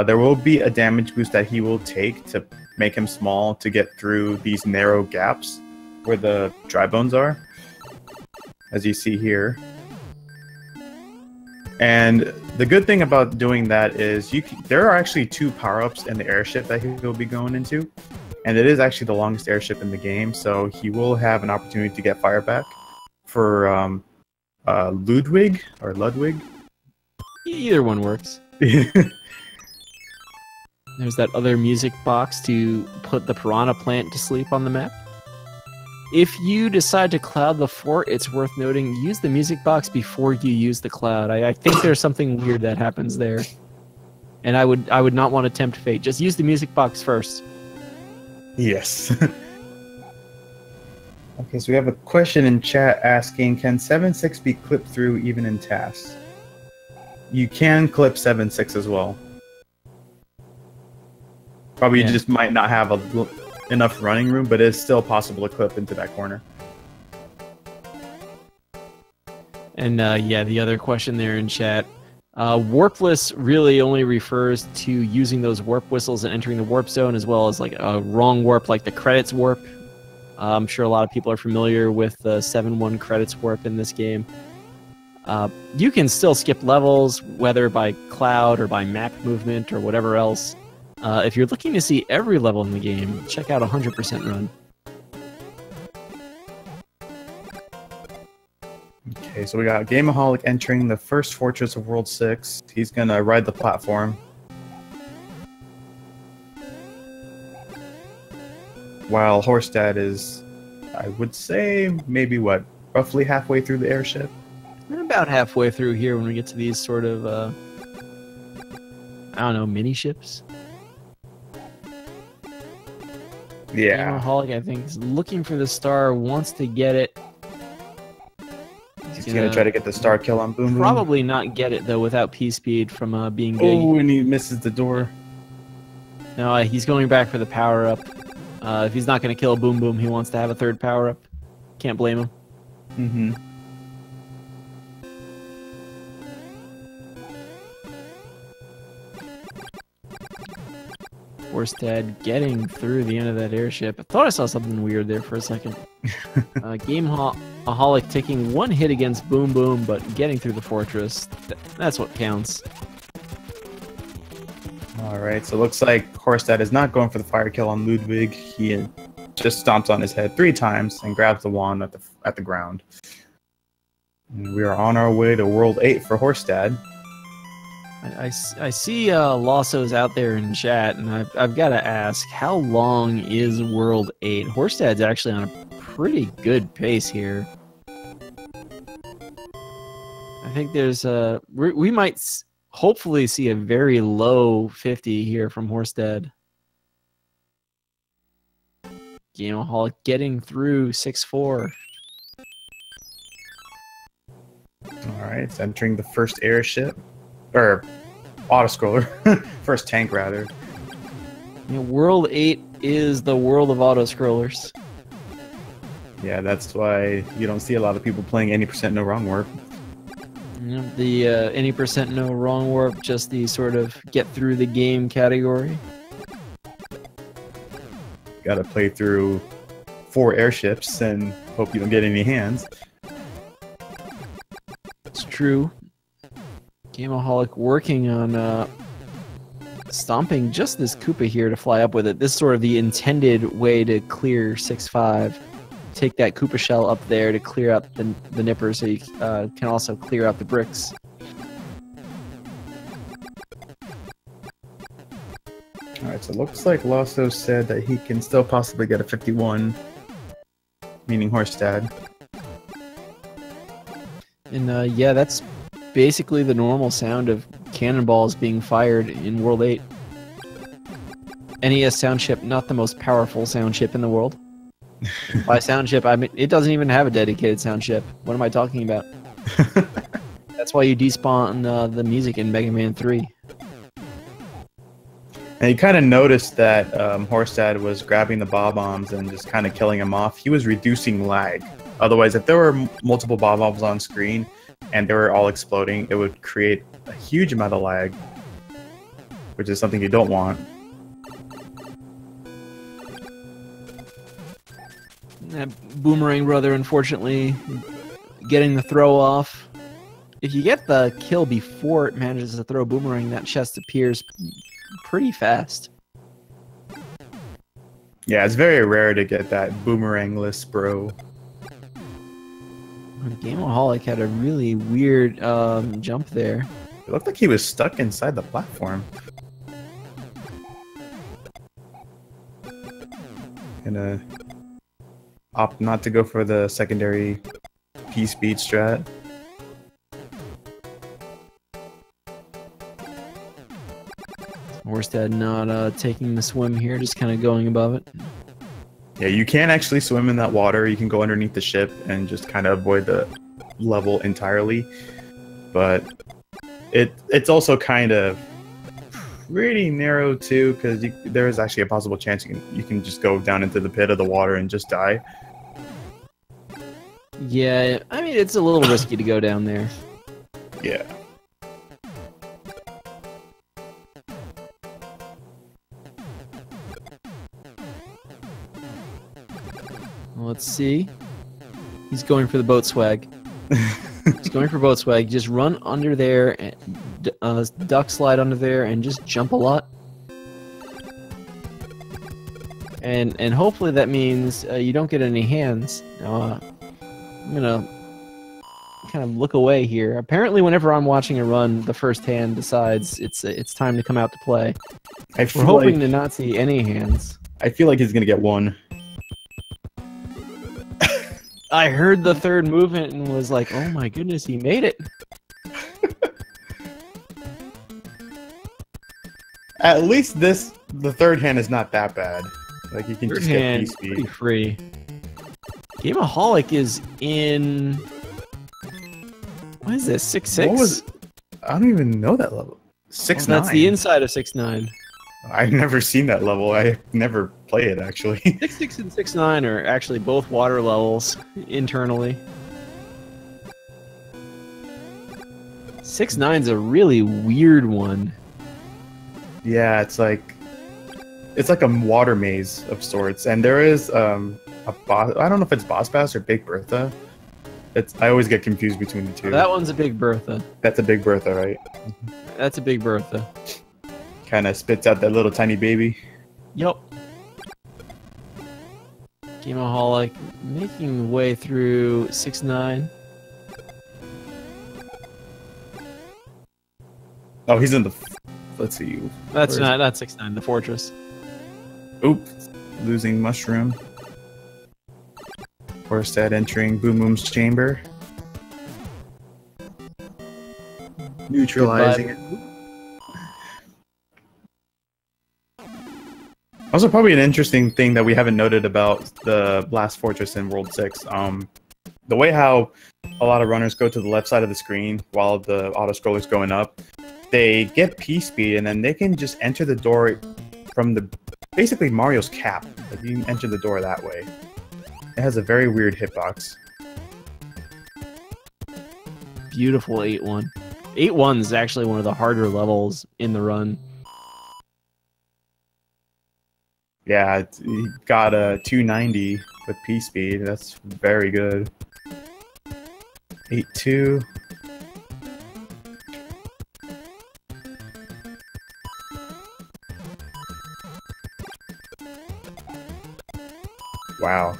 There will be a damage boost that he will take to make him small to get through these narrow gaps where the dry bones are, as you see here. And the good thing about doing that is there are actually 2 power-ups in the airship that he will be going into, and it is actually the longest airship in the game, so he will have an opportunity to get fire back for Ludwig or Ludwig. Either one works. There's that other music box to put the piranha plant to sleep on the map. If you decide to cloud the fort, it's worth noting, use the music box before you use the cloud. I think there's something weird that happens there. And I would not want to tempt fate. Just use the music box first. Yes. Okay, so we have a question in chat asking, can 7-6 be clipped through even in tasks? You can clip 7-6 as well. Probably you just might not have enough running room, but it's still possible to clip into that corner. And yeah, the other question there in chat, Warpless really only refers to using those warp whistles and entering the warp zone, as well as like a wrong warp like the credits warp. I'm sure a lot of people are familiar with the 7-1 credits warp in this game. You can still skip levels, whether by cloud or by map movement or whatever else. If you're looking to see every level in the game, check out 100% Run. Okay, so we got Gameaholic entering the first fortress of World 6. He's gonna ride the platform. While Horsedad is, I would say, maybe what, roughly halfway through the airship? We're about halfway through here when we get to these sort of, I don't know, mini ships. Yeah. Gameaholic, I think, is looking for the star, wants to get it. He's gonna try to get the star kill on Boom Boom. Probably not get it, though, without P-Speed from being big. Oh, and he misses the door. No, he's going back for the power-up. If he's not going to kill Boom Boom, he wants to have a third power-up. Can't blame him. Mm-hmm. Horsedad getting through the end of that airship. I thought I saw something weird there for a second. Gameaholic taking one hit against Boom Boom, but getting through the fortress. That's what counts. Alright, so it looks like Horsedad is not going for the fire kill on Ludwig. He just stomps on his head 3 times and grabs the wand at the ground. And we are on our way to World 8 for Horsedad. I see Losso's out there in chat, and I've got to ask, how long is World 8? Horstad's actually on a pretty good pace here. I think there's we might hopefully see a very low 50 here from Horsedad. Gameaholic getting through 6-4. Alright, it's entering the first airship. Or auto-scroller. First tank, rather. You know, World 8 is the world of auto-scrollers. Yeah, that's why you don't see a lot of people playing any % no wrong warp. You know, the any % no wrong warp, just the sort of get through the game category. Gotta play through 4 airships and hope you don't get any hands. It's true. Gameaholic working on stomping just this Koopa here to fly up with it. This is sort of the intended way to clear 6-5. Take that Koopa shell up there to clear out the nipper, so you can also clear out the bricks. Alright, so it looks like Lasso said that he can still possibly get a 51, meaning Horsedad. And yeah, that's basically the normal sound of cannonballs being fired in World 8. NES sound chip, not the most powerful sound chip in the world. By sound chip, I mean it doesn't even have a dedicated sound chip. What am I talking about? That's why you despawn the music in Mega Man 3. And you kind of noticed that Horsedad was grabbing the bob-ombs and just kind of killing him off. He was reducing lag. Otherwise, if there were multiple bob-ombs on screen, and they were all exploding, it would create a huge amount of lag, which is something you don't want. That Boomerang brother, unfortunately, getting the throw off. If you get the kill before it manages to throw Boomerang, that chest appears pretty fast. Yeah, it's very rare to get that boomerangless bro. Gameaholic had a really weird jump there. It looked like he was stuck inside the platform. Gonna opt not to go for the secondary P-speed strat. Horsedad not taking the swim here, just kind of going above it. Yeah, you can actually swim in that water. You can go underneath the ship and just kind of avoid the level entirely. But it's also kind of pretty narrow too, because there is actually a possible chance you can just go down into the pit of the water and just die. Yeah, I mean, it's a little risky to go down there. Yeah. Let's see. He's going for the boat swag. He's going for boat swag. Just run under there, and duck slide under there, and just jump a lot. And hopefully that means you don't get any hands. Now, I'm gonna kind of look away here. Apparently, whenever I'm watching a run, the first hand decides it's time to come out to play. We're hoping to not see any hands. I feel like he's gonna get one. I heard the third movement and was like, oh my goodness, he made it. At least the third hand is not that bad. Like, you can Third just get hand, P-speed. pretty free. Gameaholic is in... What is this, 6-6? What was... I don't even know that level. 6-9. That's the inside of 6-9. I've never seen that level. I never play it, actually. 6-6 and 6-9 are actually both water levels internally. 6-9's a really weird one. Yeah, it's like a water maze of sorts, and there is a boss. I don't know if it's Boss Bass or Big Bertha. I always get confused between the two. That one's a Big Bertha. That's a Big Bertha, right? That's a Big Bertha. Kind of spits out that little tiny baby. Yup. Gameaholic making way through 6-9. Oh, he's in the... Let's see. That's not 6-9, the fortress. Oops. Losing mushroom. Horsedad entering Boom Boom's chamber. Neutralizing it. Also, probably an interesting thing that we haven't noted about the Blast Fortress in World 6. The way how a lot of runners go to the left side of the screen while the auto-scroller's going up, they get P-speed, and then they can just enter the door from basically Mario's cap. Like, you can enter the door that way. It has a very weird hitbox. Beautiful 8-1. 8-1 is actually one of the harder levels in the run. Yeah, he got a 290 with P-speed. That's very good. 8-2. Wow.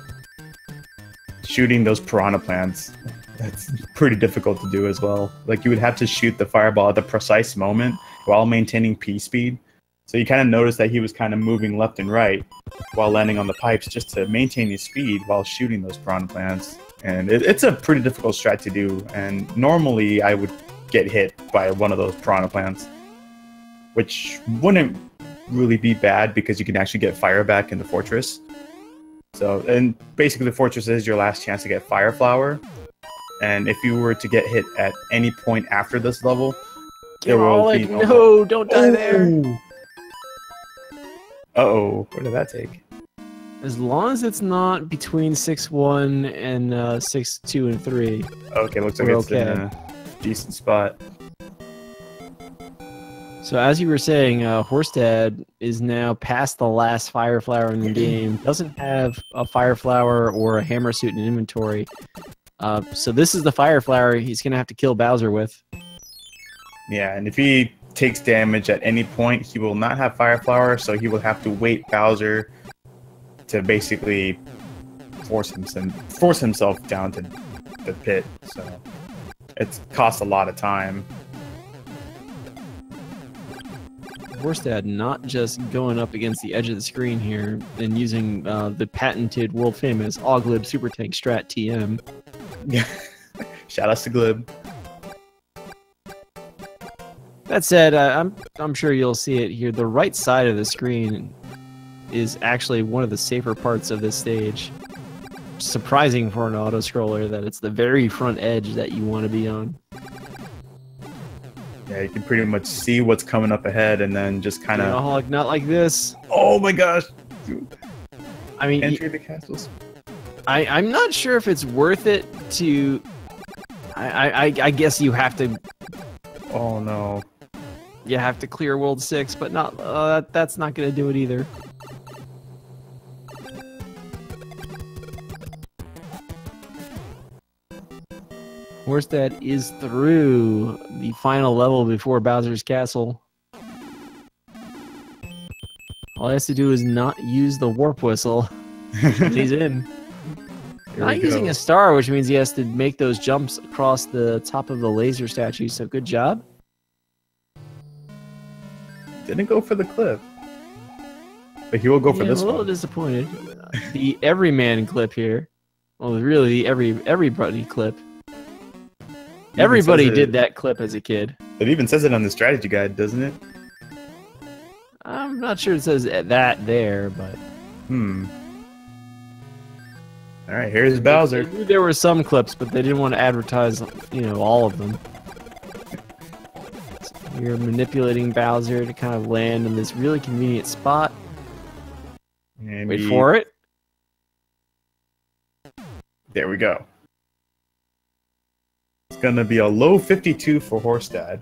Shooting those piranha plants, that's pretty difficult to do as well. Like, you would have to shoot the fireball at the precise moment while maintaining P-speed. So you kind of notice that he was kind of moving left and right while landing on the pipes just to maintain his speed while shooting those piranha plants. And it's a pretty difficult strat to do. And normally I would get hit by one of those piranha plants, which wouldn't really be bad because you can actually get fire back in the fortress. So, and basically the fortress is your last chance to get Fire Flower. And if you were to get hit at any point after this level, there will be no, don't die there. Uh-oh, what did that take? As long as it's not between 6-1 and 6-2 and 3. Okay, looks like we're it's okay. decent spot. So as you were saying, Horsedad is now past the last Fire Flower in the game. Doesn't have a Fire Flower or a Hammer Suit in inventory. So this is the Fire Flower he's going to have to kill Bowser with. Yeah, and if he takes damage at any point, he will not have Fire Flower, so he will have to wait Bowser to basically force himself down to the pit. So it costs a lot of time. Horsedad not just going up against the edge of the screen here and using the patented world-famous Auglib Super Tank Strat TM. Yeah, shout outs to Glib. That said, I'm sure you'll see it here. The right side of the screen is actually one of the safer parts of this stage. Surprising for an auto-scroller that it's the very front edge that you want to be on. Yeah, you can pretty much see what's coming up ahead and then just kind of... Gameaholic, not like this. Oh my gosh! I mean, entry the castles. I'm not sure if it's worth it to... I guess you have to... Oh no. You have to clear World 6, but not that's not going to do it either. Horsedad is through the final level before Bowser's Castle. All he has to do is not use the warp whistle. He's in. Not using a star, which means he has to make those jumps across the top of the laser statue, so good job. Didn't go for the clip. But he will go for this one. I'm a little disappointed. The everyman clip here. Well, really, the everybody clip. Everybody did that clip as a kid. It even says it on the strategy guide, doesn't it? I'm not sure it says that there, but... Alright, here's Bowser. There were some clips, but they didn't want to advertise, you know, all of them. So you're manipulating Bowser to kind of land in this really convenient spot. And wait for it. There we go. It's gonna be a low 52 for Horsedad.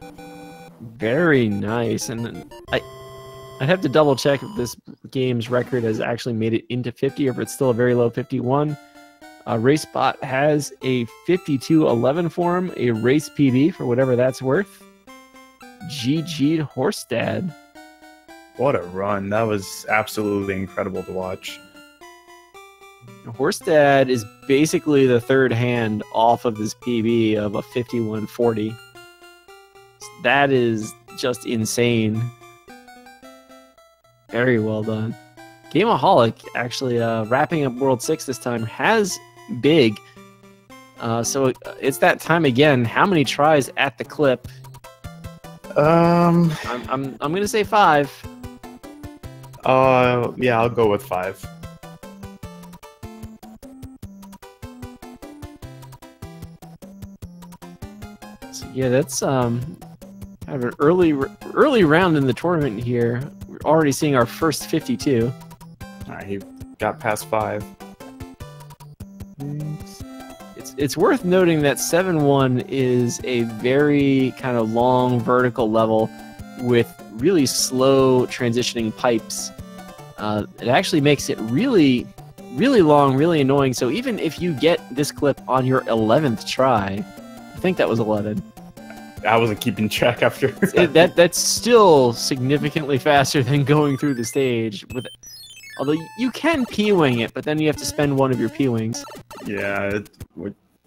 Very nice, and I'd have to double check if this game's record has actually made it into 50 or if it's still a very low 51. RaceBot has a 52.11 for him, a race PB for whatever that's worth. GG'd Horsedad. What a run. That was absolutely incredible to watch. Horsedad is basically the third hand off of this PB of a 51.40. That is just insane. Very well done. Gameaholic actually wrapping up World 6 this time has big. So it's that time again. How many tries at the clip? I'm gonna say 5. Yeah, I'll go with 5. So yeah, that's kind of an early round in the tournament here. We're already seeing our first 52. Alright, he got past 5. It's worth noting that 7-1 is a very kind of long vertical level with really slow transitioning pipes. It actually makes it really, really long, really annoying. So even if you get this clip on your 11th try, I think that was 11. I wasn't keeping track after that. That's still significantly faster than going through the stage. Although you can P-wing it, but then you have to spend one of your P-wings. Yeah,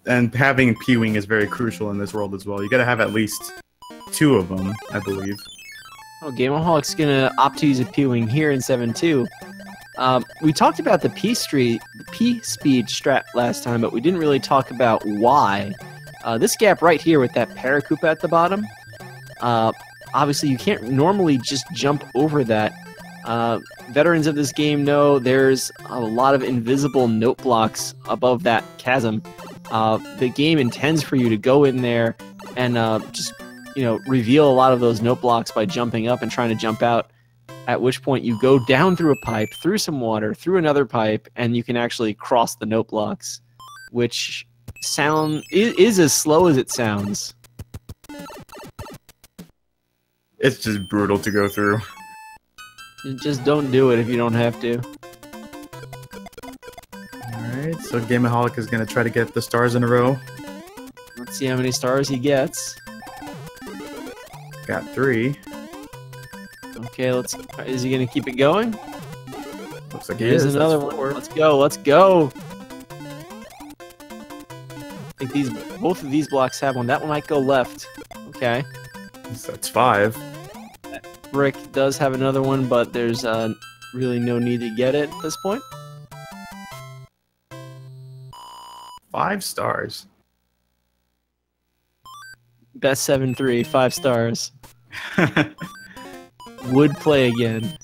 and having P-wing is very crucial in this world as well. You gotta have at least 2 of them, I believe. Oh, Gameaholic's gonna opt to use a P-wing here in 7-2. We talked about the P-speed strat last time, but we didn't really talk about why. This gap right here with that Paracupa at the bottom, obviously you can't normally just jump over that. Veterans of this game know there's a lot of invisible note blocks above that chasm. The game intends for you to go in there and just, you know, reveal a lot of those note blocks by jumping up and trying to jump out, at which point you go down through a pipe, through some water, through another pipe, and you can actually cross the note blocks, which is as slow as it sounds. It's just brutal to go through. Just don't do it if you don't have to. Alright, so Gameaholic is going to try to get the stars in a row. Let's see how many stars he gets. Got 3. Okay, is he gonna keep it going? Looks like he Here's is. another That's 4. one. Let's go, let's go! I think both of these blocks have one. That one might go left. Okay. So that's 5. Brick does have another one, but there's really no need to get it at this point. 5 stars. Best 7-3, 5 stars. Would play again.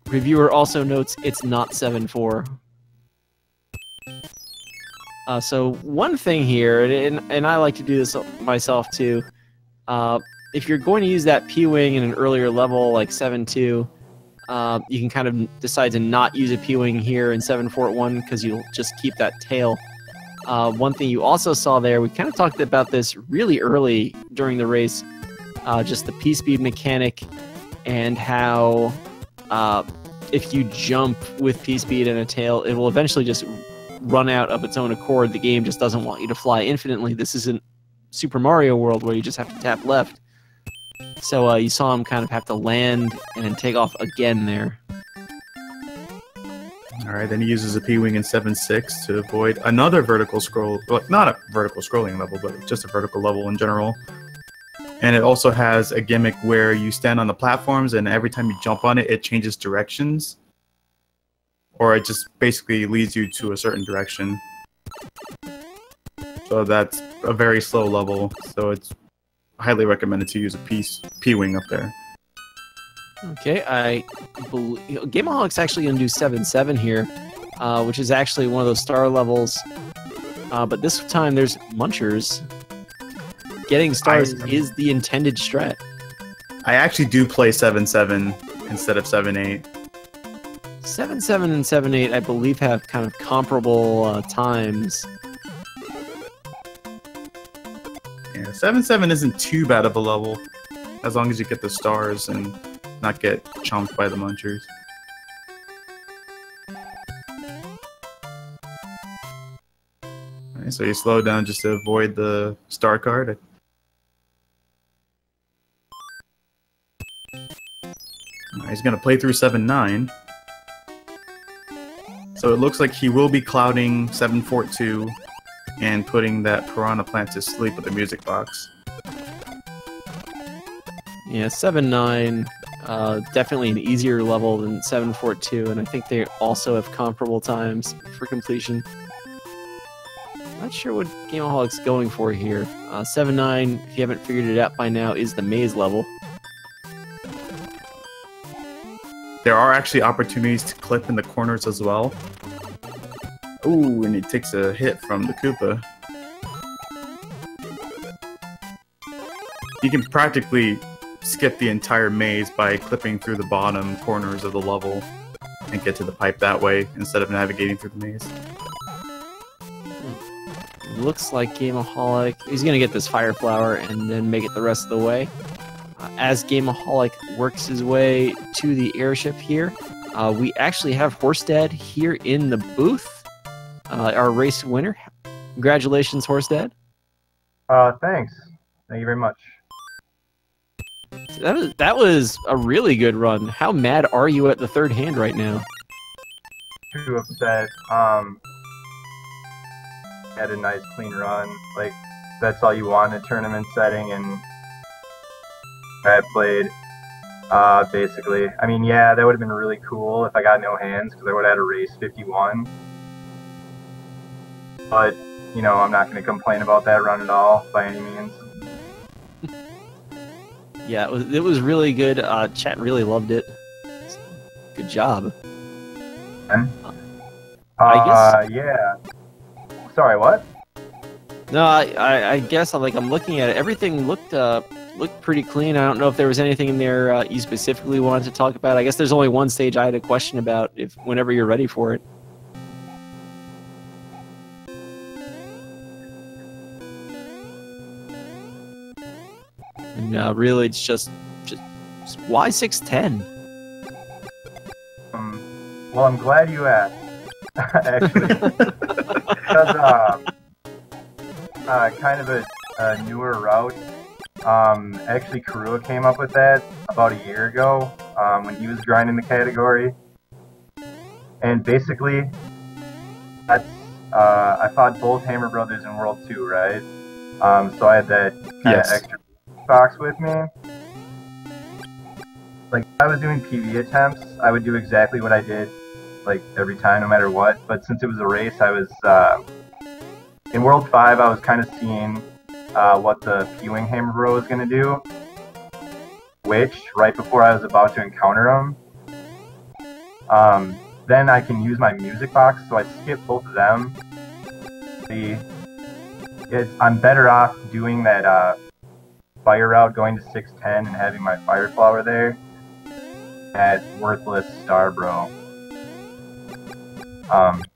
Reviewer also notes it's not 7-4. So one thing here, and I like to do this myself too, if you're going to use that P-Wing in an earlier level like 7-2, you can kind of decide to not use a P-Wing here in 7-4-1 because you'll just keep that tail. One thing you also saw there, we kind of talked about this really early during the race, just the P-Speed mechanic and how if you jump with P-Speed and a tail, it will eventually just run out of its own accord. The game just doesn't want you to fly infinitely. This isn't Super Mario World where you just have to tap left. So you saw him kind of have to land and then take off again there. Alright, then he uses a P-Wing in 7-6 to avoid another vertical scroll. Well, not a vertical scrolling level, but just a vertical level in general. And it also has a gimmick where you stand on the platforms and every time you jump on it, it changes directions. Or it just basically leads you to a certain direction. So that's a very slow level, so it's highly recommended to use a P-Wing up there. Okay, I believe Gameaholic's actually going to do 7-7 here, which is actually one of those star levels. But this time there's munchers. Getting stars is the intended strat. I actually do play 7-7 instead of 7-8. 7-7 and 7-8, I believe, have kind of comparable times. Yeah, 7-7 isn't too bad of a level, as long as you get the stars and not get chomped by the munchers. Alright, so you slow down just to avoid the star card. Alright, he's going to play through 7-9. So it looks like he will be clouding 7-4-2 and putting that piranha plant to sleep with the music box. Yeah, 7-9, definitely an easier level than 7-4-2, and I think they also have comparable times for completion. Not sure what Gameaholic's going for here. 7-9, if you haven't figured it out by now, is the maze level. There are actually opportunities to clip in the corners as well. Ooh, and he takes a hit from the Koopa. You can practically skip the entire maze by clipping through the bottom corners of the level and get to the pipe that way instead of navigating through the maze. Looks like Gameaholic, he's going to get this Fire Flower and then make it the rest of the way. As Gameaholic works his way to the airship here, we actually have Horsedad here in the booth, our race winner. Congratulations, Horsedad. Thanks. Thank you very much. That was a really good run. How mad are you at the third hand right now? Too upset. Had a nice clean run. Like, that's all you want in a tournament setting, and I played, basically. I mean, yeah, that would have been really cool if I got no hands, because I would have had a race 51. But, you know, I'm not going to complain about that run at all, by any means. Yeah, it was really good. Chat really loved it. Good job. I guess. Yeah. Sorry, what? No, I guess I'm looking at it. Everything looked pretty clean. I don't know if there was anything in there you specifically wanted to talk about. I guess there's only one stage I had a question about. Whenever you're ready for it. And No, really, it's just why 610? Well, I'm glad you asked. Actually, because kind of a newer route. Actually, Karua came up with that about a year ago when he was grinding the category. And basically, that's I fought both Hammer Brothers in World 2, right? So I had that kind of extra box with me. Like, if I was doing PV attempts, I would do exactly what I did, like, every time, no matter what. But since it was a race, I was, in World 5, I was kind of seeing what the P-Wing Hammer Bro was going to do, which, right before I was about to encounter him, then I can use my music box, so I skip both of them. I'm better off doing that fire route, going to 610 and having my fire flower there at Worthless Star Bro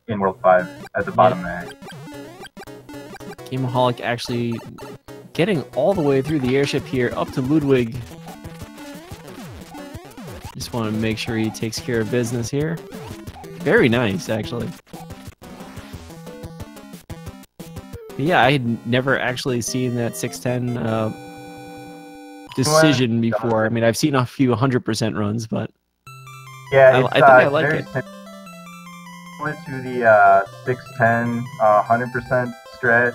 in World 5 at the bottom there. Gameaholic actually getting all the way through the airship here up to Ludwig. Just want to make sure he takes care of business here. Very nice, actually. But yeah, I had never actually seen that 610 decision before. I mean, I've seen a few 100% runs, but yeah, I think I like it. Similar to the 610 100% strat.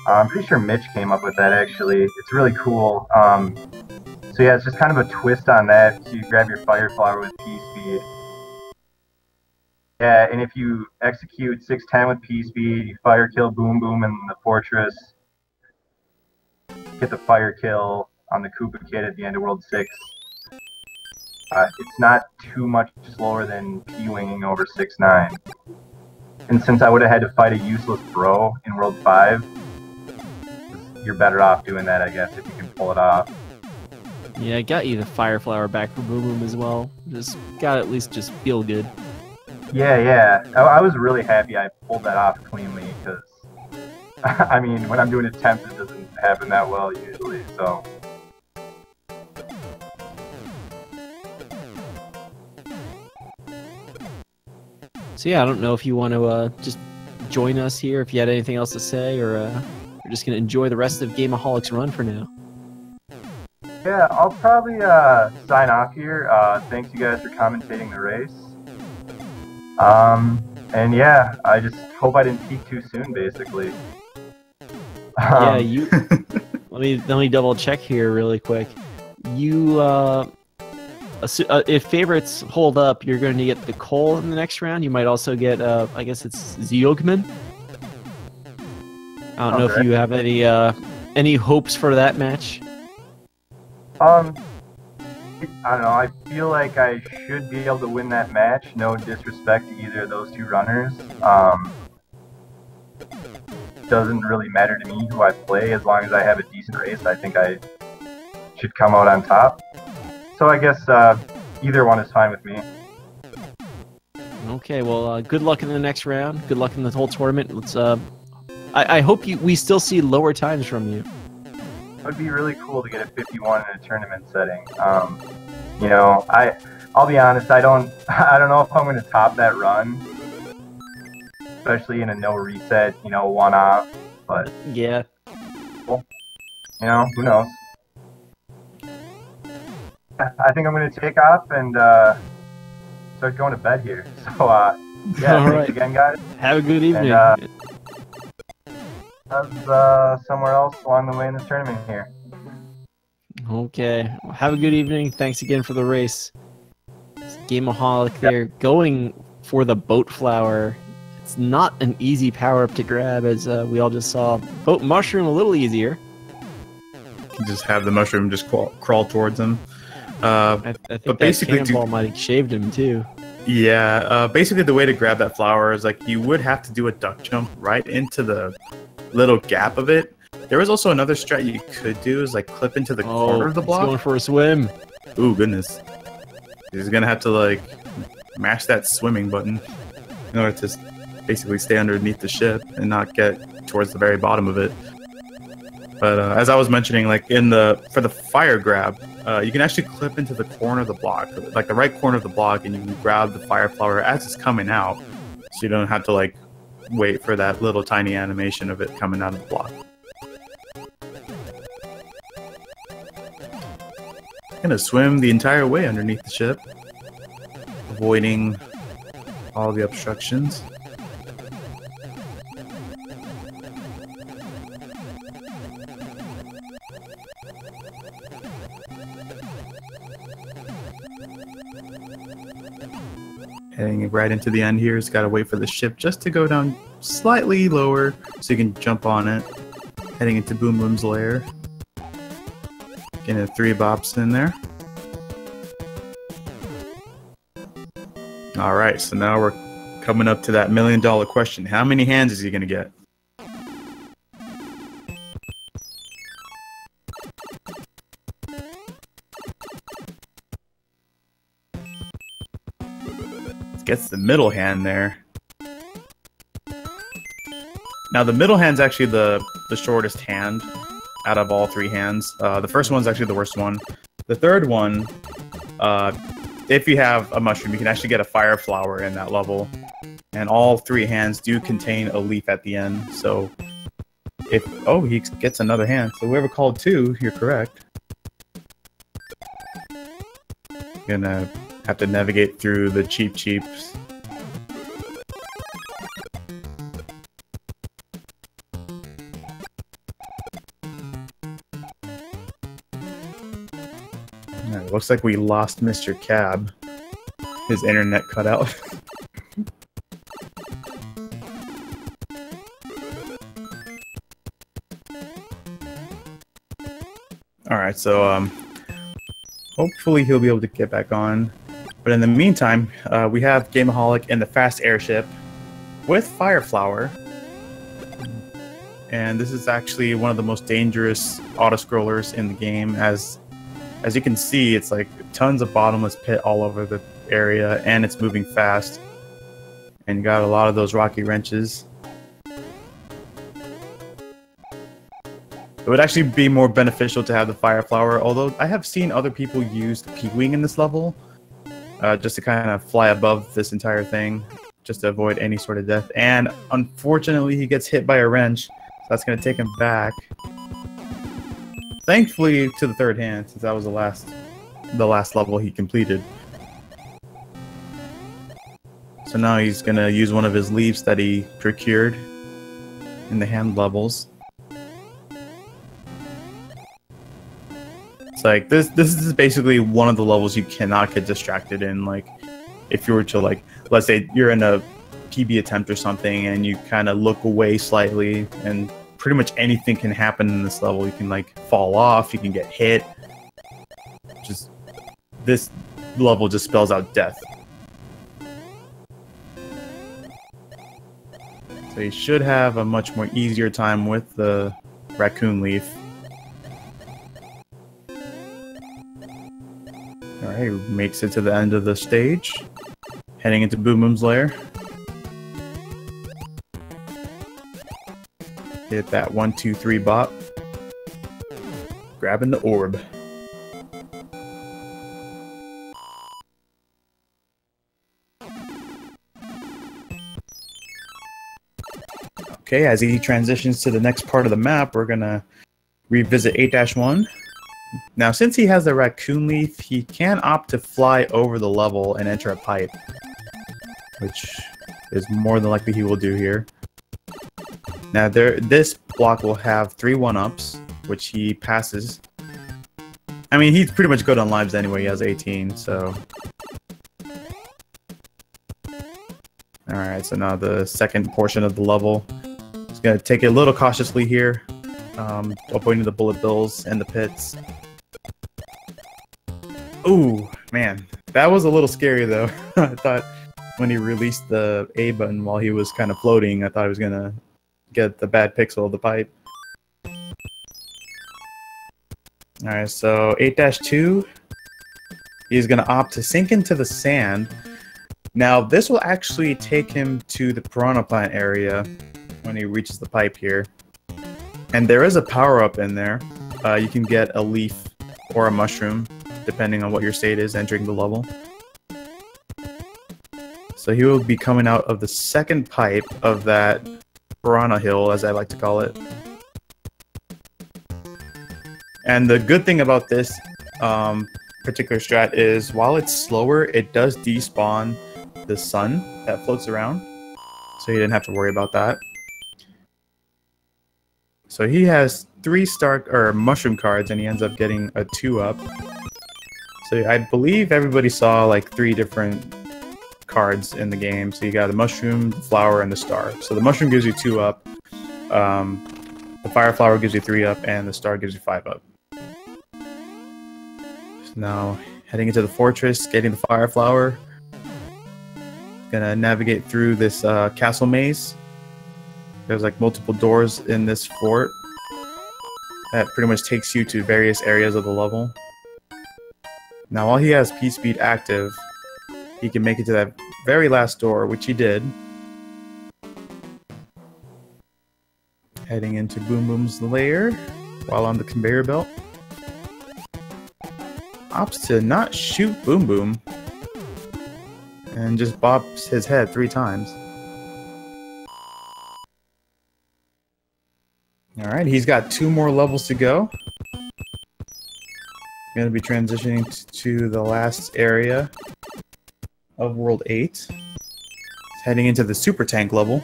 I'm pretty sure Mitch came up with that, actually. It's really cool. So yeah, it's just kind of a twist on that. So you grab your fire flower with P-Speed. Yeah, and if you execute 610 with P-Speed, you fire kill Boom Boom in the fortress. Get the fire kill on the Koopa Kid at the end of World 6. It's not too much slower than P-Winging over 6-9. And since I would have had to fight a useless bro in World 5, you're better off doing that, I guess, if you can pull it off. Yeah, I got you the fire flower back for Boom Boom as well. Just gotta at least just feel good. Yeah. I was really happy I pulled that off cleanly, because, I mean, when I'm doing attempts, it doesn't happen that well usually, so. So yeah, I don't know if you want to just join us here, if you had anything else to say, or we're just going to enjoy the rest of Gameaholic's run for now. Yeah, I'll probably sign off here. Thanks you guys for commentating the race. And yeah, I just hope I didn't peak too soon, basically. Yeah, you. let me double check here really quick. You, if favorites hold up, you're going to get the Cole in the next round. You might also get, I guess it's Ziogman. I don't know if you have any hopes for that match. I don't know, I feel like I should be able to win that match, no disrespect to either of those two runners. Doesn't really matter to me who I play, as long as I have a decent race, I think I should come out on top. So I guess either one is fine with me. Okay, well, good luck in the next round, good luck in the whole tournament. Let's, I hope we still see lower times from you. It would be really cool to get a 51 in a tournament setting. You know, I'll be honest, I don't know if I'm going to top that run, especially in a no reset, you know, one off. But yeah, well, you know, who knows? I think I'm going to take off and start going to bed here. So yeah, all thanks right. again, guys. Have a good evening. And, somewhere else along the way in this tournament here. Okay, well, have a good evening. Thanks again for the race. Gameaholic there, going for the boat flower. It's not an easy power up to grab, as we all just saw. Boat mushroom a little easier. Just have the mushroom just crawl towards him. I think but that basically, cannonball might have shaved him too. Yeah, basically the way to grab that flower is like you would have to do a duck jump right into the little gap of it. There is also another strat you could do, is like clip into the corner of the block. He's going for a swim. Ooh, goodness. He's gonna have to like mash that swimming button in order to basically stay underneath the ship and not get towards the very bottom of it. But as I was mentioning, like for the fire grab, you can actually clip into the corner of the block, like the right corner of the block, and you can grab the fire flower as it's coming out, so you don't have to like wait for that little tiny animation of it coming out of the block. Gonna swim the entire way underneath the ship, avoiding all the obstructions. Heading right into the end here, it's got to wait for the ship just to go down slightly lower so you can jump on it. Heading into Boom Boom's lair. Getting 3 bops in there. Alright, so now we're coming up to that $1 million question. How many hands is he going to get? Gets the middle hand there. Now the middle hand's actually the shortest hand out of all 3 hands. The first one's actually the worst one. The third one, if you have a mushroom, you can actually get a fire flower in that level. And all 3 hands do contain a leaf at the end. So if he gets another hand. So whoever called 2, you're correct. Gonna have to navigate through the cheeps. Alright, looks like we lost Mr. Cab. His internet cut out. Alright, so hopefully he'll be able to get back on. But in the meantime, we have Gameaholic in the fast airship with Fire Flower. And this is actually one of the most dangerous auto-scrollers in the game. As you can see, it's like tons of bottomless pit all over the area, and it's moving fast. And you got a lot of those rocky wrenches. It would actually be more beneficial to have the Fire Flower, although I have seen other people use the P-Wing in this level. Just to kind of fly above this entire thing, just to avoid any sort of death. And unfortunately, he gets hit by a wrench, so that's going to take him back. Thankfully, to the 3rd hand, since that was the last level he completed. So now he's going to use one of his leaves that he procured in the hand levels. It's like this is basically one of the levels you cannot get distracted in. Like if you were to, like, let's say you're in a PB attempt or something and you kind of look away slightly, and pretty much anything can happen in this level. You can like fall off, you can get hit. Just this level just spells out death. So you should have a much more easier time with the raccoon leaf. Alright, makes it to the end of the stage. Heading into Boom Boom's lair. Hit that 1, 2, 3 bop. Grabbing the orb. Okay, as he transitions to the next part of the map, we're gonna revisit 8-1. Now, since he has the raccoon leaf, he can opt to fly over the level and enter a pipe, which is more than likely he will do here. Now, this block will have 3 1-ups, which he passes. I mean, he's pretty much good on lives anyway. He has 18, so. Alright, so now the second portion of the level. He's going to take it a little cautiously here, avoiding the bullet bills and the pits. Ooh, man. That was a little scary, though. I thought when he released the A button while he was kind of floating, I thought he was going to get the bad pixel of the pipe. Alright, so 8-2. He's going to opt to sink into the sand. Now, this will actually take him to the piranha plant area when he reaches the pipe here. And there is a power-up in there. You can get a leaf or a mushroom, depending on what your state is entering the level. So he will be coming out of the second pipe of that Piranha Hill, as I like to call it. And the good thing about this particular strat is, while it's slower, it does despawn the sun that floats around. So you didn't have to worry about that. So he has 3 mushroom cards, and he ends up getting a 2-up. So I believe everybody saw like 3 different cards in the game. So you got the mushroom, the flower, and the star. So the mushroom gives you 2-up, the fire flower gives you 3-up, and the star gives you 5-up. So now heading into the fortress, getting the fire flower. Gonna navigate through this castle maze. There's like multiple doors in this fort that pretty much takes you to various areas of the level. Now while he has P-Speed active, he can make it to that very last door, which he did. Heading into Boom Boom's lair while on the conveyor belt. Opts to not shoot Boom Boom and just bops his head 3 times. Alright, he's got 2 more levels to go. Going to be transitioning to the last area of World 8. He's heading into the Super Tank level.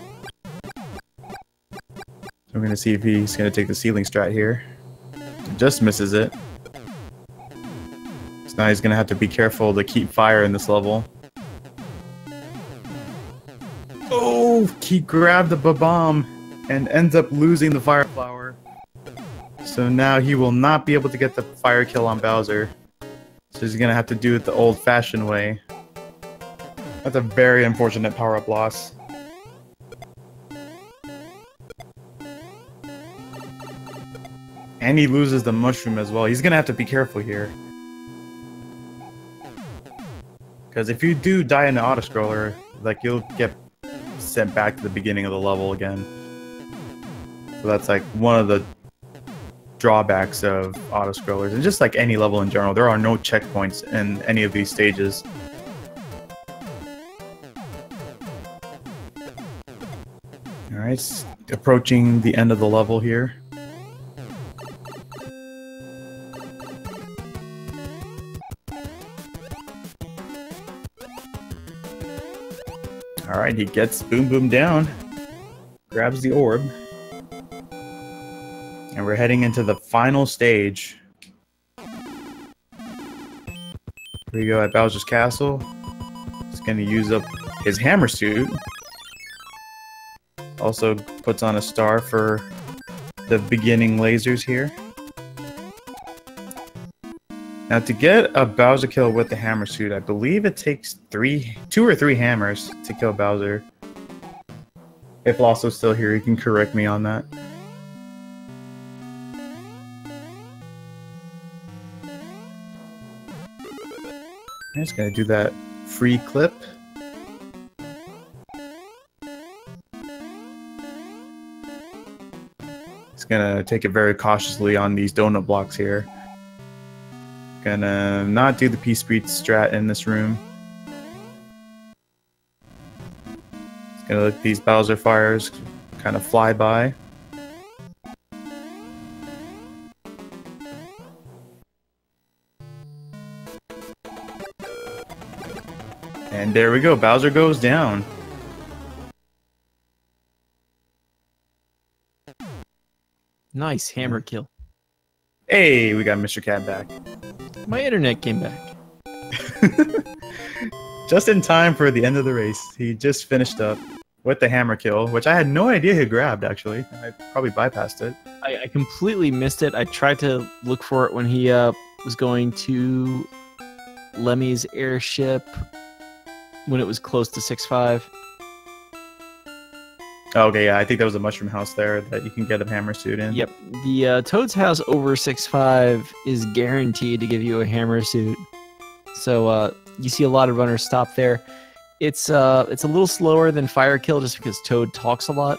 So we're going to see if he's going to take the ceiling strat here. Just misses it. So now he's going to have to be careful to keep fire in this level. Oh! He grabbed the bomb and ends up losing the fire flower. So now he will not be able to get the fire kill on Bowser. So he's going to have to do it the old-fashioned way. That's a very unfortunate power-up loss. And he loses the mushroom as well. He's going to have to be careful here. Because if you do die in the auto-scroller, like, you'll get sent back to the beginning of the level again. So that's like one of the drawbacks of auto-scrollers. And just like any level in general, there are no checkpoints in any of these stages. Alright, approaching the end of the level here. Alright, he gets Boom Boom down, grabs the orb, and we're heading into the final stage. Here we go at Bowser's Castle. He's going to use up his hammer suit. Also puts on a star for the beginning lasers here. Now to get a Bowser kill with the hammer suit, I believe it takes 2 or 3 hammers to kill Bowser. If Losso's still here, he can correct me on that. I'm just gonna do that free clip. It's gonna take it very cautiously on these donut blocks here. Gonna not do the P-Speed strat in this room. Just gonna let these Bowser fires kind of fly by. And there we go, Bowser goes down. Nice hammer kill. Hey, we got Mr. Cat back. My internet came back. Just in time for the end of the race. He just finished up with the hammer kill, which I had no idea he grabbed, actually. I probably bypassed it. I completely missed it. I tried to look for it when he was going to Lemmy's airship when it was close to 6-5. Okay, yeah, I think there was a mushroom house there that you can get a hammer suit in. Yep, the Toad's house over 6-5 is guaranteed to give you a hammer suit. So you see a lot of runners stop there. It's a little slower than Fire Kill just because Toad talks a lot.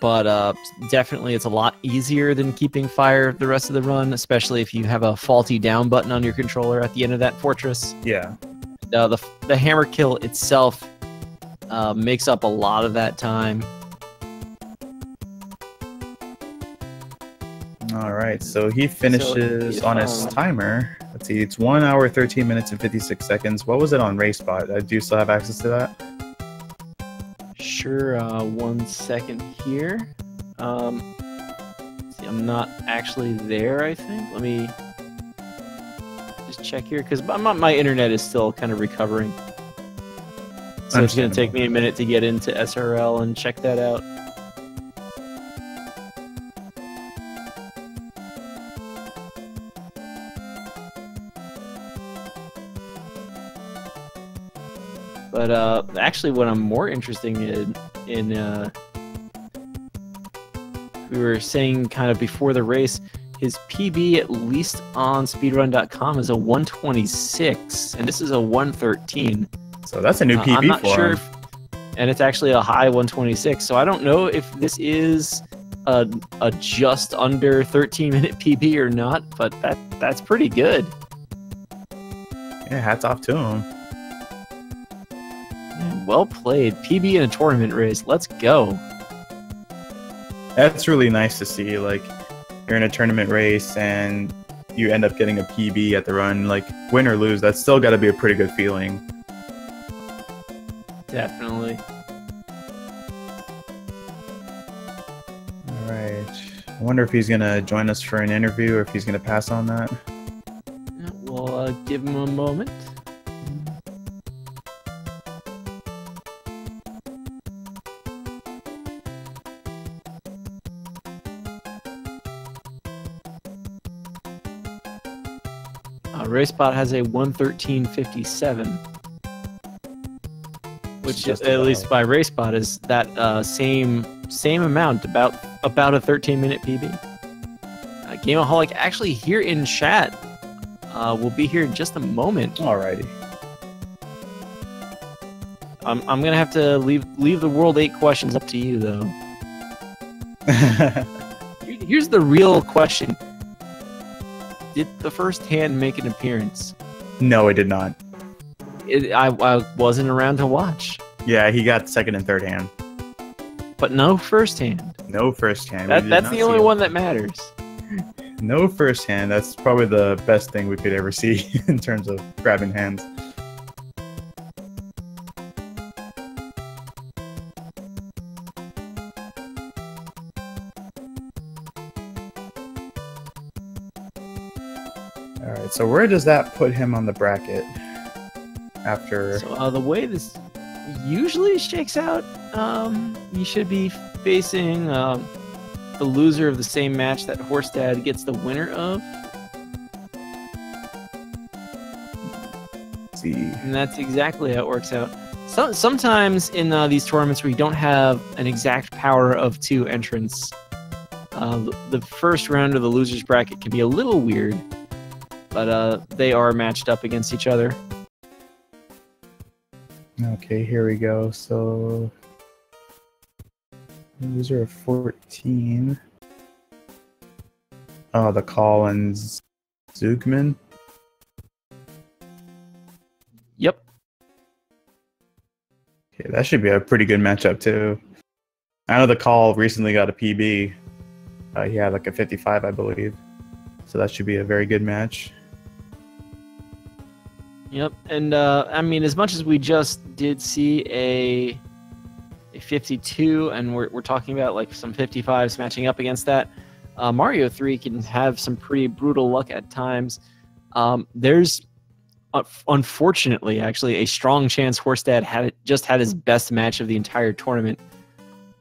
but definitely it's a lot easier than keeping fire the rest of the run, especially if you have a faulty down button on your controller at the end of that fortress. Yeah. The hammer kill itself makes up a lot of that time. All right, so he finishes on his timer. Let's see, it's 1 hour, 13 minutes, and 56 seconds. What was it on RaceBot? Do you still have access to that? Sure, 1 second here. See, I'm not actually there, I think. Let me just check here, because my internet is still kind of recovering. So it's going to take me a minute to get into SRL and check that out. But actually, what I'm more interested in we were saying kind of before the race, his PB, at least on speedrun.com, is a 126, and this is a 113. So that's a new PB I'm not for sure him. And it's actually a high 126, so I don't know if this is a just under 13-minute PB or not, but that's pretty good. Yeah, hats off to him. Well played. PB in a tournament race. Let's go. That's really nice to see. Like, you're in a tournament race and you end up getting a PB at the run. Like, win or lose, that's still got to be a pretty good feeling. Definitely. All right. I wonder if he's going to join us for an interview or if he's going to pass on that. We'll give him a moment. RaceBot has a 113.57, which is, at least by RaceBot, is that same amount, about a 13-minute PB. Gameaholic actually here in chat. We'll be here in just a moment. Alrighty. I'm gonna have to leave the World 8 questions up to you, though. Here's the real question. Did the first hand make an appearance? No, it did not. I wasn't around to watch. Yeah, he got second and third hand. But no first hand. No first hand. That's the only one that matters. No first hand. That's probably the best thing we could ever see in terms of grabbing hands. Alright, so where does that put him on the bracket? After... So the way this usually shakes out, you should be facing the loser of the same match that Horsedad gets the winner of. Let's see. And that's exactly how it works out. Sometimes in these tournaments where you don't have an exact power of 2 entrants, the first round of the loser's bracket can be a little weird. But they are matched up against each other. Okay, here we go. So, loser of 14. Oh, the call and Zugman. Yep. Okay, that should be a pretty good matchup too. I know the call recently got a PB. He had like a 55, I believe. So that should be a very good match. Yep, and I mean, as much as we just did see a 52, and we're talking about like some 55s matching up against that, Mario 3 can have some pretty brutal luck at times. There's unfortunately actually a strong chance Horsedad just had his best match of the entire tournament,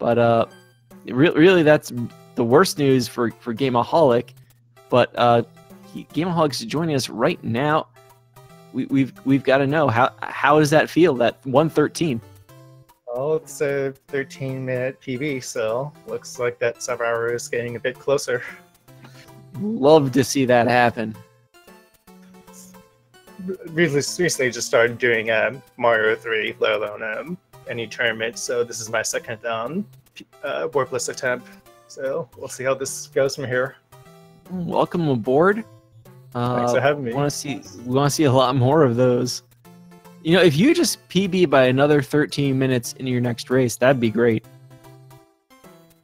but really that's the worst news for Gameaholic. But Gameaholic's joining us right now. We've got to know how does that feel, that 113? Well, it's a 13-minute PB, so looks like that sub-hour is getting a bit closer. Love to see that happen. Recently just started doing Mario 3, let alone any tournament, so this is my second Warpless attempt. So we'll see how this goes from here. Welcome aboard. Thanks for having me. We want to see a lot more of those. You know, if you just PB by another 13 minutes in your next race, that'd be great.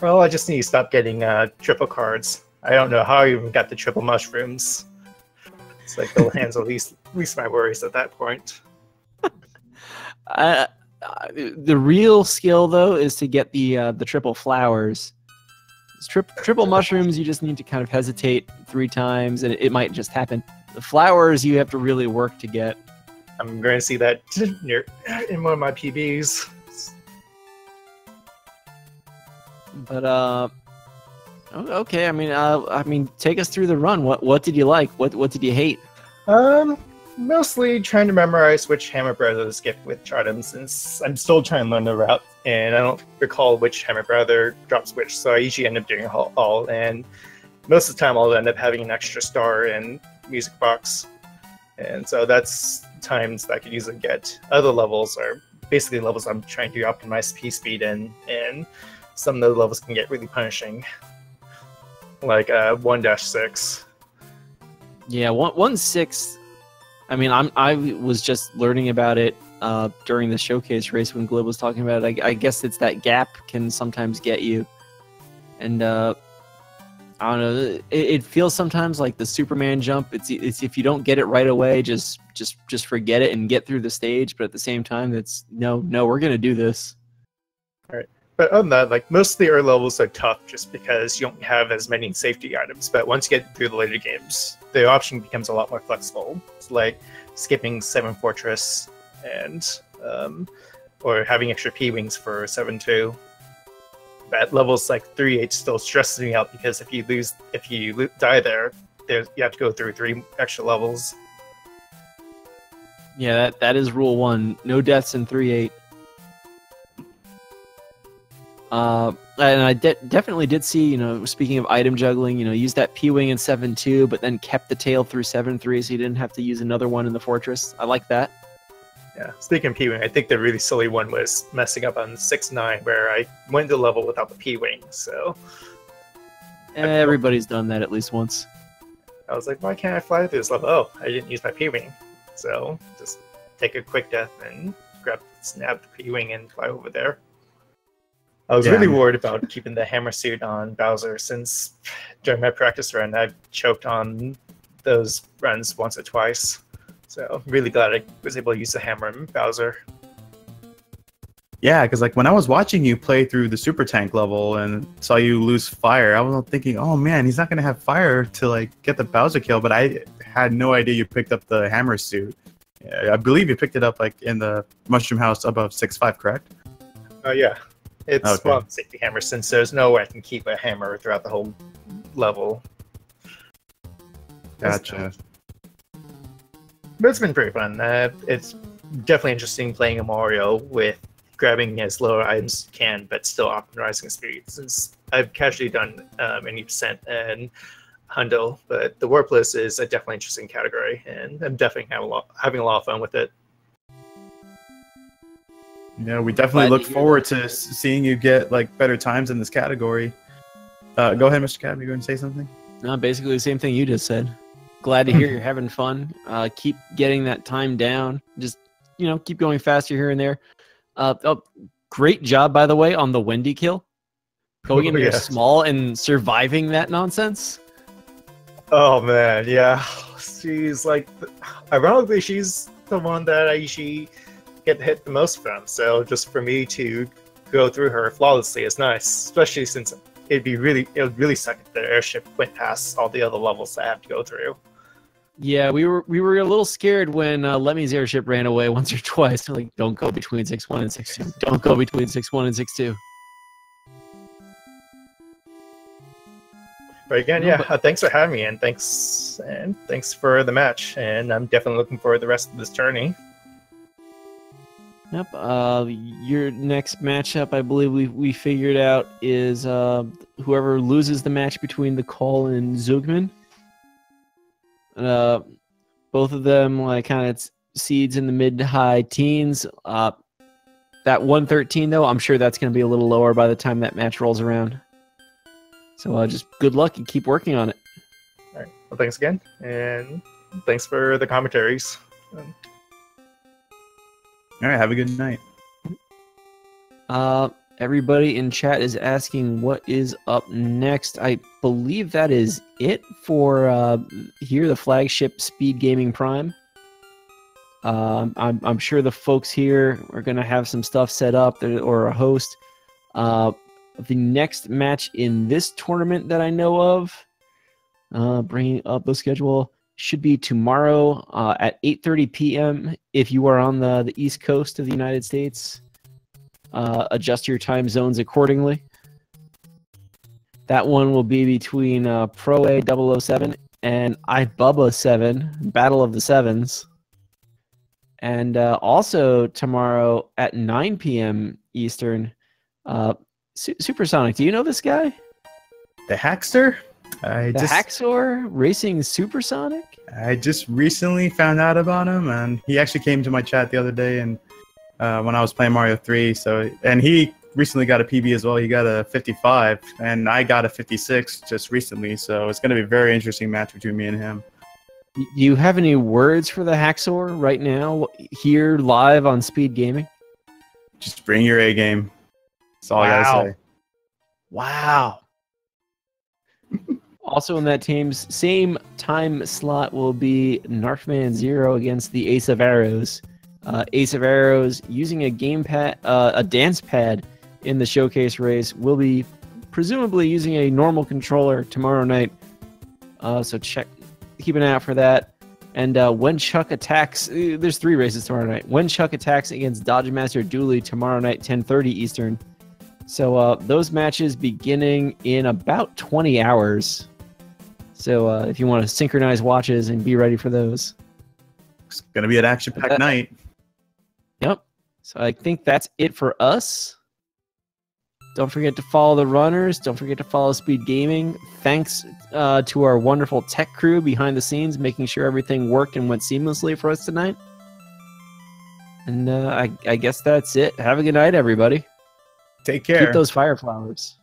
Well, I just need to stop getting triple cards. I don't know how I even got the triple mushrooms. It's like the hands at least my worries at that point. The real skill though is to get the triple flowers. Triple mushrooms, you just need to kind of hesitate 3 times, and it might just happen. The flowers, you have to really work to get. I'm going to see that in one of my PBs. But okay. I mean, take us through the run. What did you like? What did you hate? Mostly trying to memorize which Hammer Brothers get which items, since I'm still trying to learn the route, and I don't recall which Hammer Brother drops which, so I usually end up doing all, and most of the time I'll end up having an extra star and music box, and so that's times that I could usually get. Other levels are basically levels I'm trying to optimize P speed in, and some of those levels can get really punishing, like 1-6. Yeah, 1-6. I mean, I was just learning about it during the showcase race when Glib was talking about it. I guess it's that gap can sometimes get you, and I don't know. It feels sometimes like the Superman jump. It's if you don't get it right away, just forget it and get through the stage. But at the same time, it's no, we're gonna do this. All right. But other than that, like, most of the early levels are tough just because you don't have as many safety items. But once you get through the later games, the option becomes a lot more flexible. It's like skipping 7 Fortress and or having extra P-Wings for 7-2. At levels like 3-8 still stresses me out because if you die there, you have to go through 3 extra levels. Yeah, that is rule 1. No deaths in 3-8. And I definitely did see, you know, speaking of item juggling, you know, use that P-Wing in 7-2, but then kept the tail through 7-3, so you didn't have to use another one in the Fortress. I like that. Yeah, speaking of P-Wing, I think the really silly one was messing up on 6-9, where I went to level without the P-Wing, so... Everybody's done that at least once. I was like, why can't I fly through this level? Oh, I didn't use my P-Wing. So, just take a quick death and snap the P-Wing and fly over there. I was really worried about keeping the hammer suit on Bowser, since during my practice run, I've choked on those runs once or twice. So, I'm really glad I was able to use the hammer on Bowser. Yeah, because like when I was watching you play through the Super Tank level and saw you lose fire, I was thinking, oh man, he's not going to have fire to like get the Bowser kill, but I had no idea you picked up the hammer suit. I believe you picked it up like in the Mushroom House above 6-5, correct? Oh yeah. It's okay. Well, safety hammer, since there's no way I can keep a hammer throughout the whole level. Gotcha. But it's been pretty fun. It's definitely interesting playing a Mario with grabbing as low items as you can, but still optimizing speed. Since I've casually done 80% and Hundo, but the Warpless is a definitely interesting category, and I'm definitely having a lot of fun with it. Yeah, we definitely look forward to seeing you get like better times in this category. Go ahead, Mr. Cab. You going to say something? No, basically the same thing you just said. Glad to hear you're having fun. Keep getting that time down. Just, you know, keep going faster here and there. Great job, by the way, on the Wendy kill. Going in there small and surviving that nonsense. Oh man, yeah. She's like, ironically, she's the one that I usually get hit the most from. So just for me to go through her flawlessly is nice, especially since it would really suck if the airship went past all the other levels that I have to go through. Yeah, we were a little scared when Lemmy's airship ran away once or twice. They're like, don't go between 6-1 and 6-2. Don't go between 6-1 and 6-2. But again, yeah, thanks for having me, and thanks for the match. And I'm definitely looking forward to the rest of this journey. Yep. Your next matchup, I believe we figured out, is whoever loses the match between the Call and Zugman. Both of them like kind of seeds in the mid to high teens. That 113 though, I'm sure that's going to be a little lower by the time that match rolls around. So just good luck and keep working on it. All right. Well, thanks again, and thanks for the commentaries. All right, have a good night. Everybody in chat is asking what is up next. I believe that is it for here, the flagship Speed Gaming Prime. I'm sure the folks here are going to have some stuff set up or a host. The next match in this tournament that I know of, bringing up the schedule, should be tomorrow at 8:30 p.m. if you are on the East Coast of the United States. Adjust your time zones accordingly. That one will be between Pro A 007 and iBubba 7, Battle of the Sevens. And also tomorrow at 9 p.m. Eastern, Supersonic. Do you know this guy? The Hackster? Hacksaw Racing Supersonic? I just recently found out about him, and he actually came to my chat the other day, and when I was playing Mario 3. And he recently got a PB as well. He got a 55, and I got a 56 just recently. So it's going to be a very interesting match between me and him. Do you have any words for the Hacksaw right now, here live on Speed Gaming? Just bring your A game. That's all I gotta say. Wow. Also in that team's same time slot will be Narfman 0 against the Ace of Arrows. Ace of Arrows using a gamepad, a dance pad in the showcase race, will be presumably using a normal controller tomorrow night. So keep an eye out for that. And when Chuck attacks, there's 3 races tomorrow night. When Chuck attacks against Dodge Master Dooley tomorrow night, 10:30 Eastern. So those matches beginning in about 20 hours. So if you want to synchronize watches and be ready for those. It's gonna be an action-packed night. Yep. So I think that's it for us. Don't forget to follow the runners. Don't forget to follow Speed Gaming. Thanks to our wonderful tech crew behind the scenes, making sure everything worked and went seamlessly for us tonight. And I guess that's it. Have a good night, everybody. Take care. Keep those fire flowers.